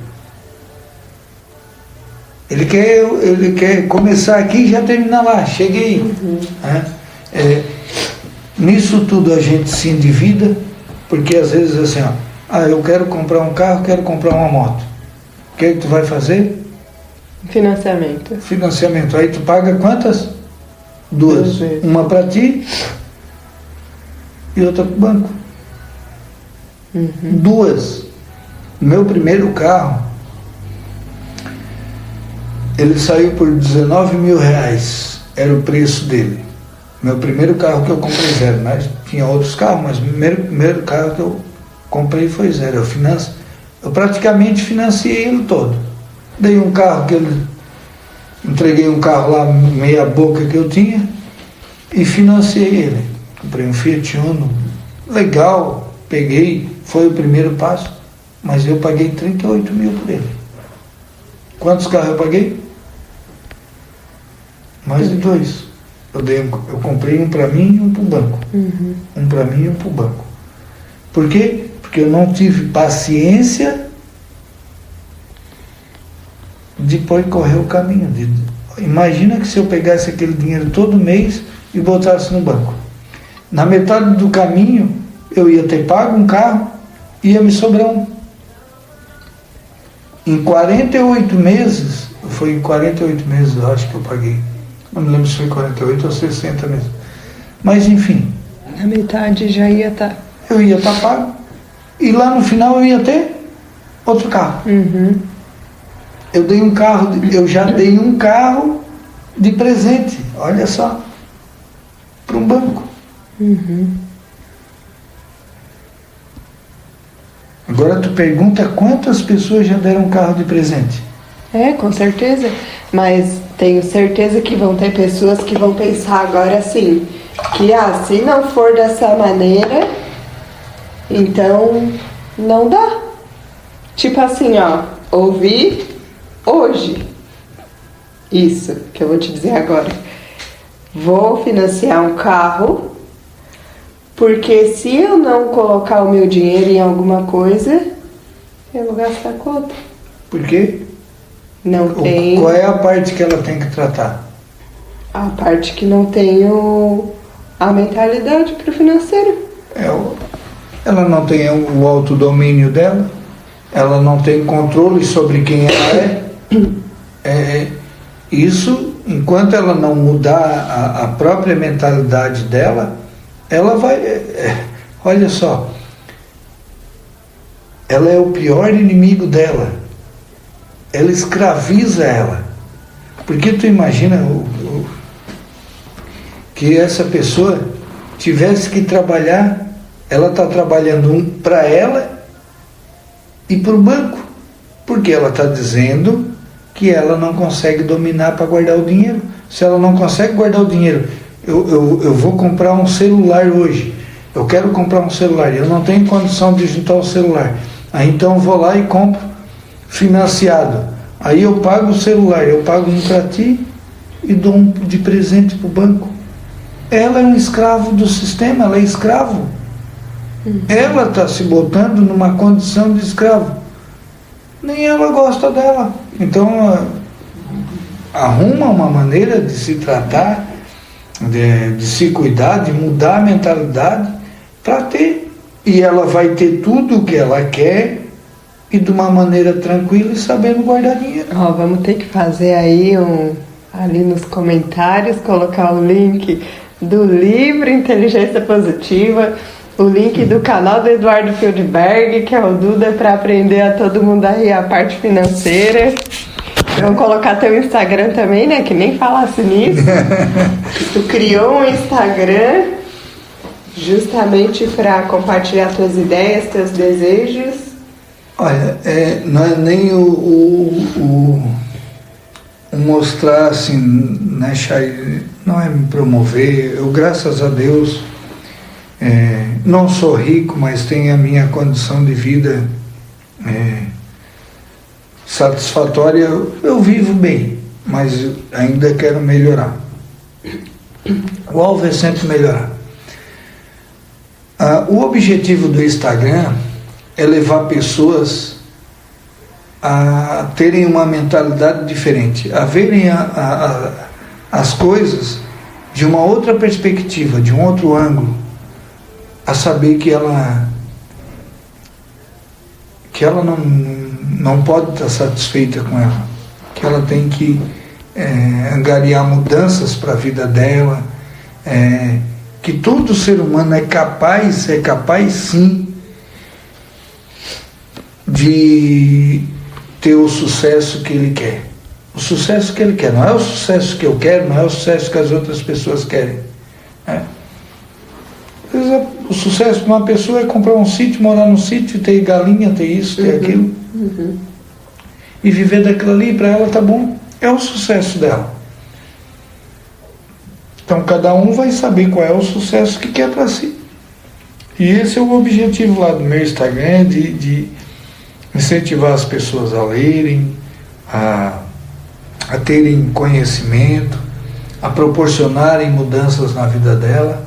Ele quer começar aqui e já terminar lá. Cheguei. Nisso tudo a gente se endivida, porque às vezes assim, eu quero comprar um carro, quero comprar uma moto. O que é que tu vai fazer? Financiamento. Aí tu paga quantas? 2. Uma para ti e outra para o banco. 2. O meu primeiro carro, Ele saiu por R$19.000, era o preço dele. Meu primeiro carro que eu comprei zero, mas tinha outros carros, mas o primeiro carro que eu comprei foi zero. Eu praticamente financiei ele todo. Dei um carro entreguei um carro lá, meia boca que eu tinha, e financiei ele. Comprei um Fiat Uno, legal, peguei, foi o primeiro passo, mas eu paguei 38 mil por ele. Quantos carros eu paguei? Mais de 2. Eu comprei um para mim e um para o banco. Um para mim e um para o banco. Por quê? Porque eu não tive paciência de correr o caminho. Imagina que se eu pegasse aquele dinheiro todo mês e botasse no banco. Na metade do caminho, eu ia ter pago um carro e ia me sobrar um. Em 48 meses, foi em 48 meses, eu acho que eu paguei. Não me lembro se foi 48 ou 60 meses. Mas, enfim. Na metade já ia estar. Eu ia estar pago. E lá no final eu ia ter outro carro. Eu já dei um carro de presente, olha só, para um banco. Agora tu pergunta quantas pessoas já deram um carro de presente. Com certeza. Mas tenho certeza que vão ter pessoas que vão pensar agora assim, que se não for dessa maneira, então não dá. Tipo assim, ouvi hoje isso que eu vou te dizer agora. Vou financiar um carro, porque se eu não colocar o meu dinheiro em alguma coisa, eu vou gastar com outra. Por quê? Não tem. Qual é a parte que ela tem que tratar? A parte que não tem a mentalidade para o financeiro. Ela não tem o autodomínio dela, ela não tem controle sobre quem ela é. Isso, enquanto ela não mudar a própria mentalidade dela, ela vai. Olha só, ela é o pior inimigo dela. Ela escraviza ela. Porque tu imagina que essa pessoa tivesse que trabalhar, ela está trabalhando para ela e para o banco. Porque ela está dizendo que ela não consegue dominar para guardar o dinheiro. Se ela não consegue guardar o dinheiro, eu vou comprar um celular hoje. Eu quero comprar um celular, eu não tenho condição de juntar o celular. Aí então eu vou lá e compro financiado. Aí eu pago o celular, eu pago um para ti e dou um de presente para o banco. Ela é um escravo do sistema, ela é escravo. Ela está se botando numa condição de escravo. Nem ela gosta dela. Então, arruma uma maneira de se tratar, de se cuidar, de mudar a mentalidade para ter. E ela vai ter tudo o que ela quer e de uma maneira tranquila e sabendo guardar dinheiro. Vamos ter que fazer aí ali nos comentários, colocar o link do livro Inteligência Positiva, o link do canal do Eduardo Fieldberg, que é o Duda, para aprender a todo mundo aí a parte financeira. Vamos colocar teu Instagram também, né? Que nem falasse nisso. Tu criou um Instagram justamente para compartilhar tuas ideias, teus desejos. Olha, não é nem o mostrar assim, né, Chay, não é me promover. Eu, graças a Deus, não sou rico, mas tenho a minha condição de vida satisfatória. Eu vivo bem, mas ainda quero melhorar. O alvo é sempre melhorar. O objetivo do Instagram é levar pessoas a terem uma mentalidade diferente, a verem as coisas de uma outra perspectiva, de um outro ângulo, a saber que ela não pode estar satisfeita com ela, que ela tem que angariar mudanças para a vida dela, que todo ser humano é capaz sim de ter o sucesso que ele quer. o sucesso que ele quer. Não é o sucesso que eu quero, não é o sucesso que as outras pessoas querem. Né? O sucesso de uma pessoa é comprar um sítio, morar num sítio, ter galinha, ter isso, ter aquilo. E viver daquilo ali, para ela tá bom. É o sucesso dela. Então cada um vai saber qual é o sucesso que quer para si. E esse é o objetivo lá do meu Instagram, de incentivar as pessoas a lerem, a terem conhecimento, a proporcionarem mudanças na vida dela.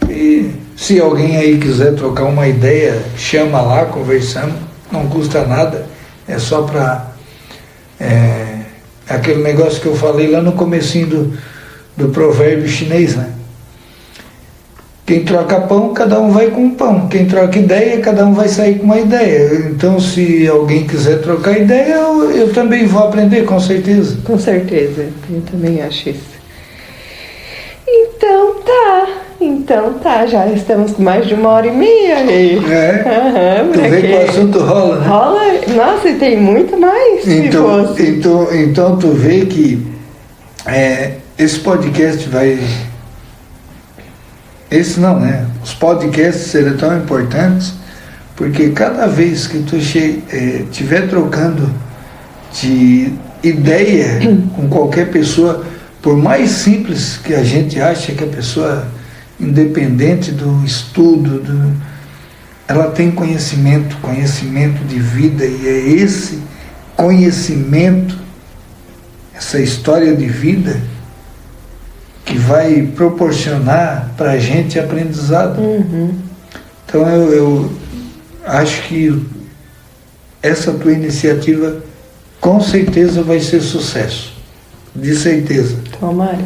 E se alguém aí quiser trocar uma ideia, chama lá, conversamos, não custa nada, é só para aquele negócio que eu falei lá no comecinho do provérbio chinês, né? Quem troca pão, cada um vai com um pão. Quem troca ideia, cada um vai sair com uma ideia. Então, se alguém quiser trocar ideia, eu também vou aprender, com certeza. Com certeza, eu também acho isso. Então tá, já estamos com mais de 1h30 aí. Tu vê que o assunto rola, né? Rola, nossa, e tem muito mais. Então tu vê que esse podcast vai... Esse não, né? Os podcasts serão tão importantes porque cada vez que tu estiver trocando de ideia com qualquer pessoa, por mais simples que a gente ache que a pessoa, independente do estudo, ela tem conhecimento de vida, e é esse conhecimento, essa história de vida, que vai proporcionar para a gente aprendizado. Então eu acho que essa tua iniciativa com certeza vai ser sucesso, de certeza. Tomara.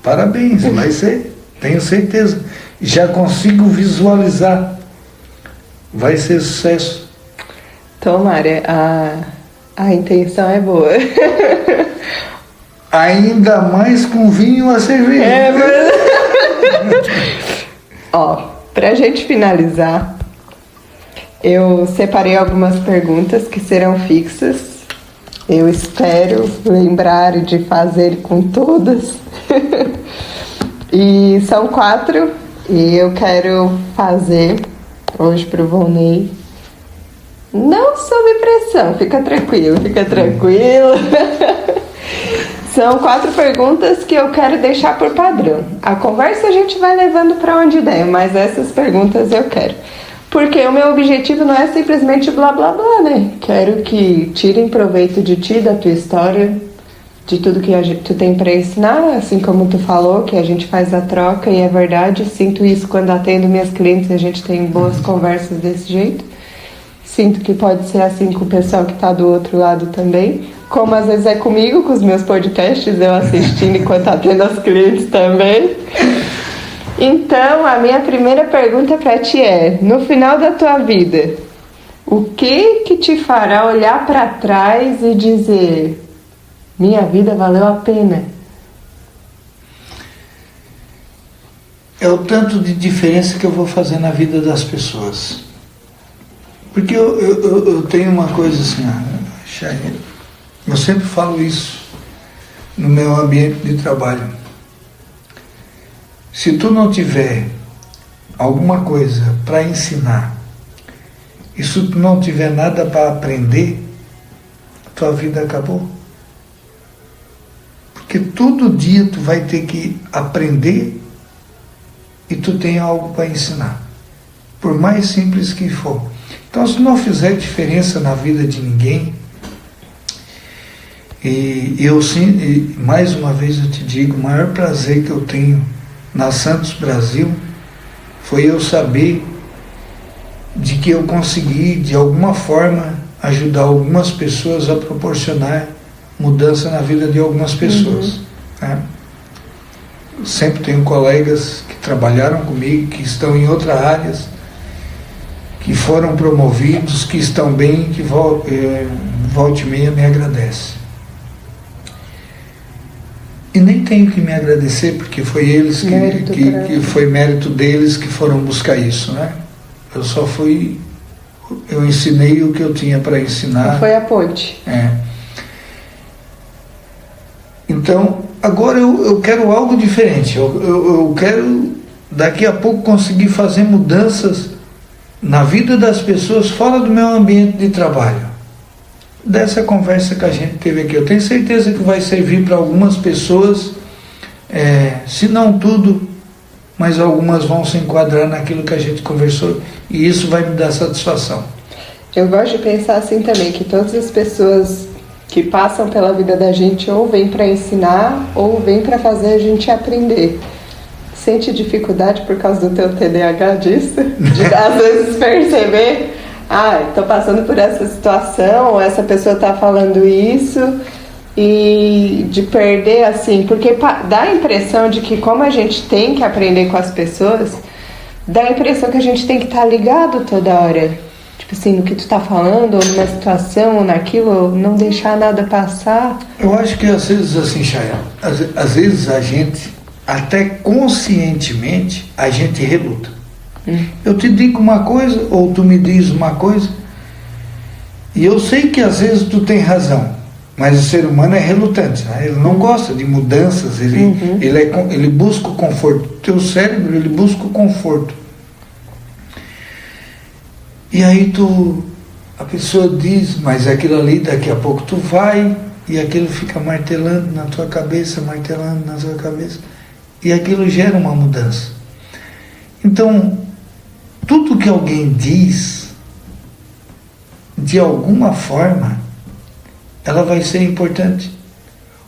Parabéns, vai ser, tenho certeza. Já consigo visualizar, vai ser sucesso. Tomara, a intenção é boa. Ainda mais com vinho a cerveja. Ó, pra gente finalizar, eu separei algumas perguntas que serão fixas. Eu espero lembrar de fazer com todas. E são 4, e eu quero fazer hoje pro Volney. Não sob pressão, fica tranquilo. São 4 perguntas que eu quero deixar por padrão. A conversa a gente vai levando para onde der, mas essas perguntas eu quero. Porque o meu objetivo não é simplesmente blá blá blá, né? Quero que tirem proveito de ti, da tua história, de tudo que tu tem para ensinar, assim como tu falou, que a gente faz a troca, e é verdade, sinto isso quando atendo minhas clientes, a gente tem boas conversas desse jeito. Sinto que pode ser assim com o pessoal que está do outro lado também. Como às vezes é comigo, com os meus podcasts, eu assistindo enquanto atendo as clientes também. Então, a minha primeira pergunta para ti é, no final da tua vida, o que te fará olhar para trás e dizer, minha vida valeu a pena? É o tanto de diferença que eu vou fazer na vida das pessoas. Porque eu tenho uma coisa assim, Chayane, eu sempre falo isso no meu ambiente de trabalho. Se tu não tiver alguma coisa para ensinar, e se tu não tiver nada para aprender, tua vida acabou. Porque todo dia tu vai ter que aprender e tu tem algo para ensinar, por mais simples que for. Então, se não fizer diferença na vida de ninguém, e mais uma vez eu te digo, o maior prazer que eu tenho na Santos Brasil foi eu saber de que eu consegui, de alguma forma, ajudar algumas pessoas a proporcionar mudança na vida de algumas pessoas. Né? Sempre tenho colegas que trabalharam comigo, que estão em outras áreas, que foram promovidos, que estão bem, que volta e meia me agradece. E nem tenho que me agradecer, porque foi eles que foi mérito deles que foram buscar isso, né? Eu ensinei o que eu tinha para ensinar. Foi a ponte. Então, agora eu quero algo diferente. Eu quero, daqui a pouco, conseguir fazer mudanças na vida das pessoas fora do meu ambiente de trabalho. Dessa conversa que a gente teve aqui, eu tenho certeza que vai servir para algumas pessoas, se não tudo, mas algumas vão se enquadrar naquilo que a gente conversou, e isso vai me dar satisfação. Eu gosto de pensar assim também, que todas as pessoas que passam pela vida da gente ou vêm para ensinar ou vêm para fazer a gente aprender. Sente dificuldade por causa do teu TDAH disso? De às vezes perceber, estou passando por essa situação, ou essa pessoa está falando isso, e de perder assim, porque dá a impressão de que como a gente tem que aprender com as pessoas, dá a impressão que a gente tem que estar ligado toda hora. Tipo assim, no que tu está falando, ou numa situação, ou naquilo, ou não deixar nada passar. Eu acho que às vezes assim, Chaya, às vezes a gente, até conscientemente, a gente reluta. Eu te digo uma coisa, ou tu me diz uma coisa, e eu sei que às vezes tu tem razão, mas o ser humano é relutante, né? Ele não gosta de mudanças, ele busca o conforto. O teu cérebro, ele busca o conforto. E aí a pessoa diz, mas aquilo ali, daqui a pouco tu vai, e aquilo fica martelando na tua cabeça, e aquilo gera uma mudança. Então, tudo que alguém diz, de alguma forma, ela vai ser importante.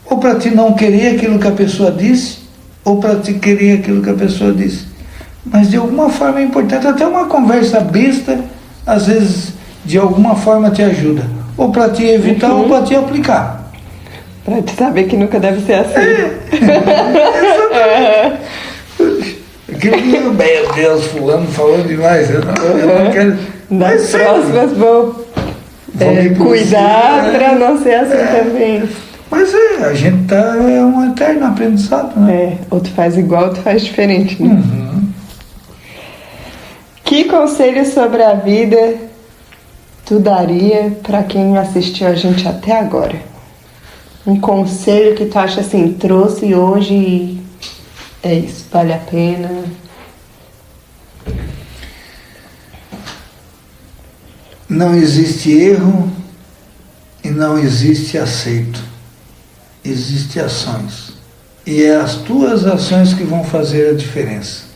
Ou para ti não querer aquilo que a pessoa disse, ou para ti querer aquilo que a pessoa disse. Mas de alguma forma é importante. Até uma conversa besta, às vezes, de alguma forma te ajuda. Ou para te evitar, ou para te aplicar. Para te saber que nunca deve ser assim. Aquilo, meu Deus, fulano falou demais. Eu não quero. Nas próximas vou cuidar para não ser assim também. Mas a gente é um eterno aprendizado, né? Ou tu faz igual, ou tu faz diferente, né? Que conselho sobre a vida tu daria para quem assistiu a gente até agora? Um conselho que tu acha assim, trouxe hoje e é isso, vale a pena? Não existe erro e não existe aceito. Existem ações. E é as tuas ações que vão fazer a diferença.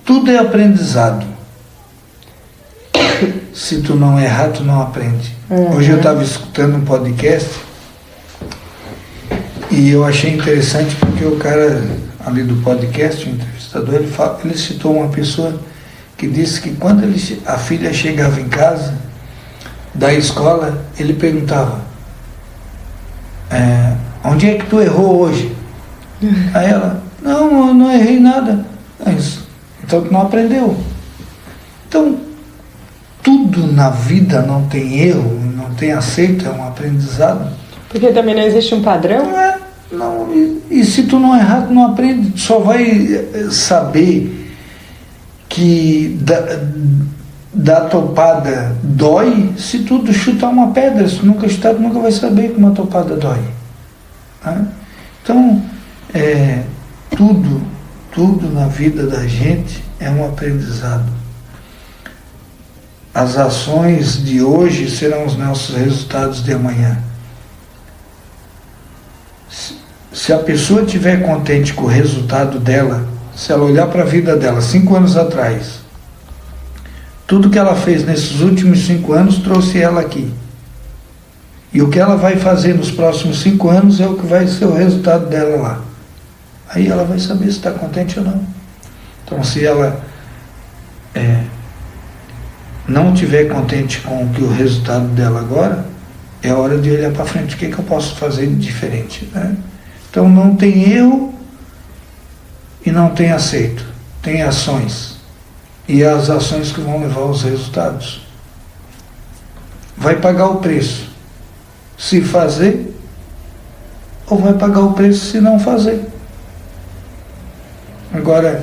Tudo é aprendizado. Se tu não errar, tu não aprende. Hoje eu estava escutando um podcast e eu achei interessante porque o cara ali do podcast, o entrevistador, ele citou uma pessoa que disse que quando a filha chegava em casa da escola, ele perguntava, onde é que tu errou hoje? Aí ela, não, eu não errei nada. Então tu não aprendeu. Então, tudo na vida não tem erro, não tem acerto, é um aprendizado. Porque também não existe um padrão? Não, e se tu não errar, tu não aprende, tu só vai saber que da topada dói se tu chutar uma pedra. Se tu nunca chutar, tu nunca vai saber como a topada dói. Né? Então, tudo na vida da gente é um aprendizado. As ações de hoje serão os nossos resultados de amanhã. Se a pessoa estiver contente com o resultado dela, se ela olhar para a vida dela 5 anos atrás, tudo que ela fez nesses últimos 5 anos trouxe ela aqui. E o que ela vai fazer nos próximos 5 anos é o que vai ser o resultado dela lá. Aí ela vai saber se está contente ou não. Então, se ela não estiver contente com o resultado dela agora, é hora de olhar para frente. O que eu posso fazer de diferente? Né? Então, não tem erro e não tem aceito. Tem ações. E é as ações que vão levar aos resultados. Vai pagar o preço se fazer, ou vai pagar o preço se não fazer. Agora,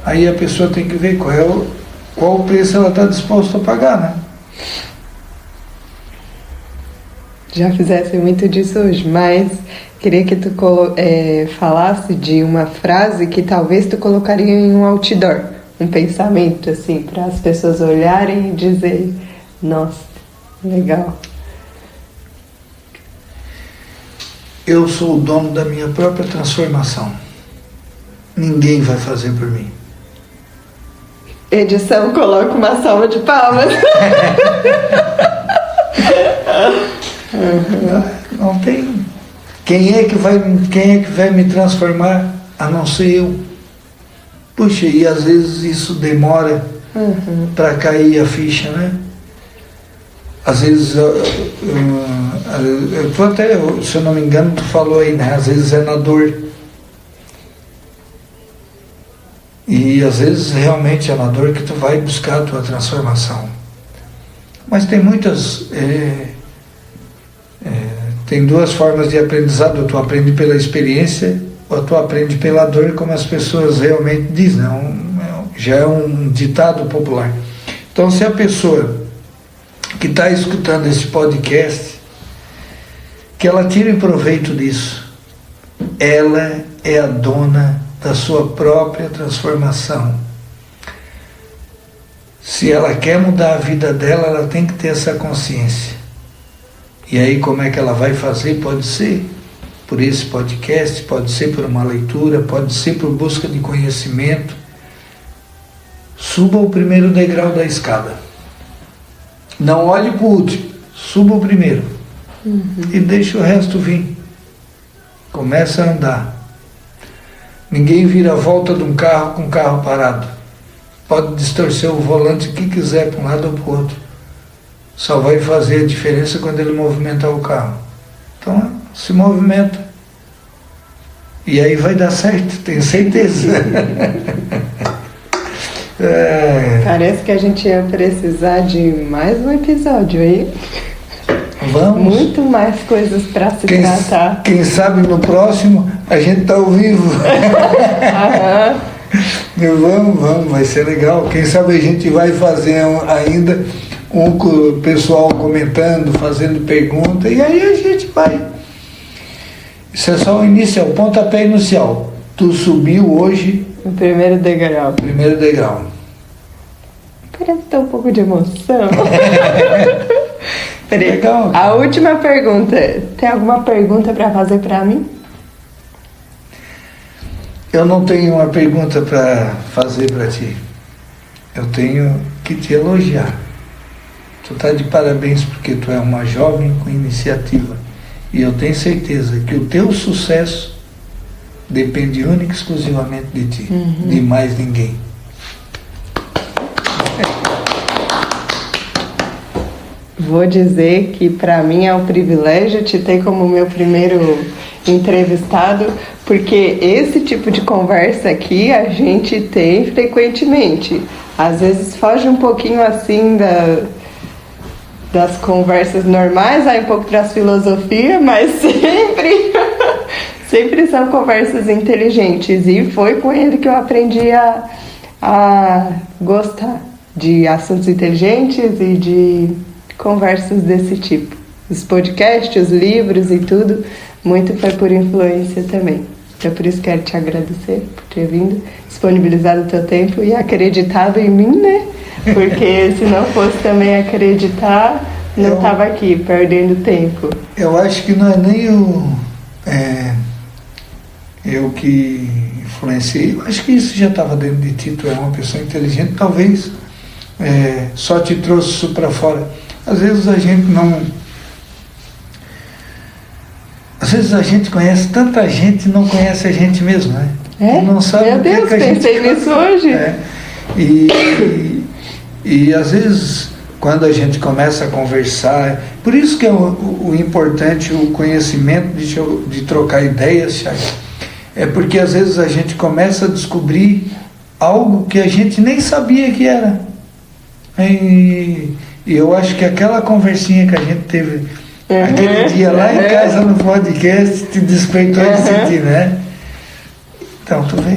aí a pessoa tem que ver qual o preço ela está disposta a pagar, né? já fizesse muito disso hoje, mas queria que tu falasse de uma frase que talvez tu colocaria em um outdoor, um pensamento assim, para as pessoas olharem e dizer, nossa, legal. Eu sou o dono da minha própria transformação. Ninguém vai fazer por mim. Edição, coloca uma salva de palmas. Não tem. Quem é que vai me transformar a não ser eu? Puxa, e às vezes isso demora para cair a ficha, né? Às vezes, tu até, se eu não me engano, tu falou aí, né? Às vezes é na dor. E às vezes realmente é na dor que tu vai buscar a tua transformação. Mas tem muitas... tem duas formas de aprendizado. Ou tu aprende pela experiência, ou tu aprende pela dor, como as pessoas realmente dizem. Já é um ditado popular. Então, se a pessoa que está escutando esse podcast, que ela tire proveito disso. Ela é a dona da sua própria transformação. Se ela quer mudar a vida dela, ela tem que ter essa consciência. E aí como é que ela vai fazer? Pode ser por esse podcast, pode ser por uma leitura, pode ser por busca de conhecimento. Suba o primeiro degrau da escada. Não olhe para o último, suba o primeiro. E deixa o resto vir. Começa a andar. Ninguém vira a volta de um carro com o carro parado. Pode distorcer o volante o que quiser para um lado ou para o outro. Só vai fazer a diferença quando ele movimentar o carro. Então, se movimenta. E aí vai dar certo, tenho certeza. Parece que a gente ia precisar de mais um episódio aí. Vamos. Muito mais coisas para se tratar. Quem sabe no próximo a gente está ao vivo. Vamos, vai ser legal. Quem sabe a gente vai fazer ainda com o pessoal comentando, fazendo pergunta, e aí a gente vai. Isso é só o início, é o pontapé inicial. Tu subiu hoje. O primeiro degrau. Primeiro degrau. Parece ter um pouco de emoção. Legal. A última pergunta. Tem alguma pergunta para fazer para mim? Eu não tenho uma pergunta para fazer para ti. Eu tenho que te elogiar. Tu tá de parabéns porque tu é uma jovem com iniciativa. E eu tenho certeza que o teu sucesso depende única e exclusivamente de ti. De mais ninguém. Vou dizer que para mim é um privilégio te ter como meu primeiro entrevistado, porque esse tipo de conversa aqui a gente tem frequentemente. Às vezes foge um pouquinho assim das conversas normais, vai um pouco para as filosofias, mas sempre são conversas inteligentes. E foi com ele que eu aprendi a gostar de assuntos inteligentes e de conversas desse tipo. Os podcasts, os livros e tudo, muito foi por influência também. Então por isso quero te agradecer por ter vindo, disponibilizado o teu tempo e acreditado em mim, né? Porque se não fosse também acreditar, não estava aqui, perdendo tempo. Eu acho que não é nem eu que influenciei. Eu acho que isso já estava dentro de ti. Tu é uma pessoa inteligente, talvez só te trouxe isso para fora. Às vezes a gente não... Às vezes a gente conhece tanta gente e não conhece a gente mesmo, né? Não sabe. Meu Deus, pensei nisso hoje. E às vezes, quando a gente começa a conversar, por isso que é o importante, o conhecimento de trocar ideias, Thiago. É porque às vezes a gente começa a descobrir algo que a gente nem sabia que era. E eu acho que aquela conversinha que a gente teve aquele dia lá em casa no podcast te despertou esse sentir, né? Então, tu vê,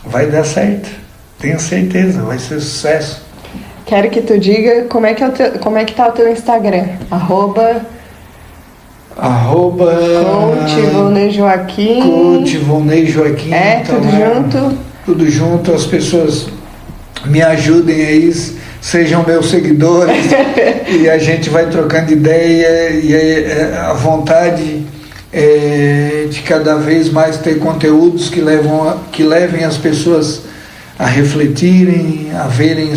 vai dar certo. Tenho certeza, vai ser sucesso. Quero que tu diga como é que tá o teu Instagram. Opa! Coach Volney Joaquim. Coach Volney Joaquim. Tudo junto? Tudo junto, as pessoas me ajudem aí, sejam meus seguidores e a gente vai trocando ideia e a vontade de cada vez mais ter conteúdos que levem as pessoas a refletirem, a verem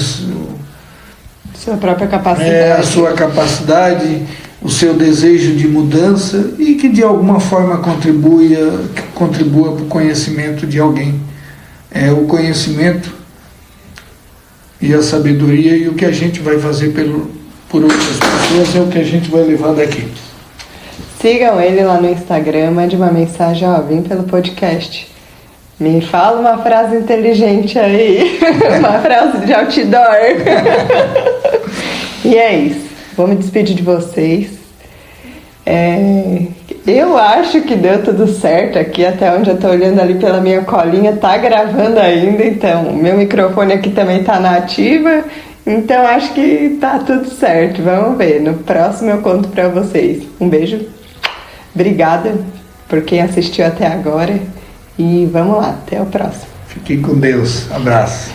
sua própria capacidade. A sua capacidade, o seu desejo de mudança e que de alguma forma contribua para o conhecimento de alguém. O conhecimento e a sabedoria e o que a gente vai fazer por outras pessoas é o que a gente vai levar daqui. Sigam ele lá no Instagram, mande uma mensagem, vim pelo podcast. Me fala uma frase inteligente aí, uma frase de outdoor. E é isso, vou me despedir de vocês. Eu acho que deu tudo certo aqui, até onde eu tô olhando ali pela minha colinha, tá gravando ainda, então meu microfone aqui também tá na ativa, então acho que tá tudo certo, vamos ver, no próximo eu conto pra vocês. Um beijo, obrigada por quem assistiu até agora e vamos lá, até o próximo. Fiquem com Deus, abraço.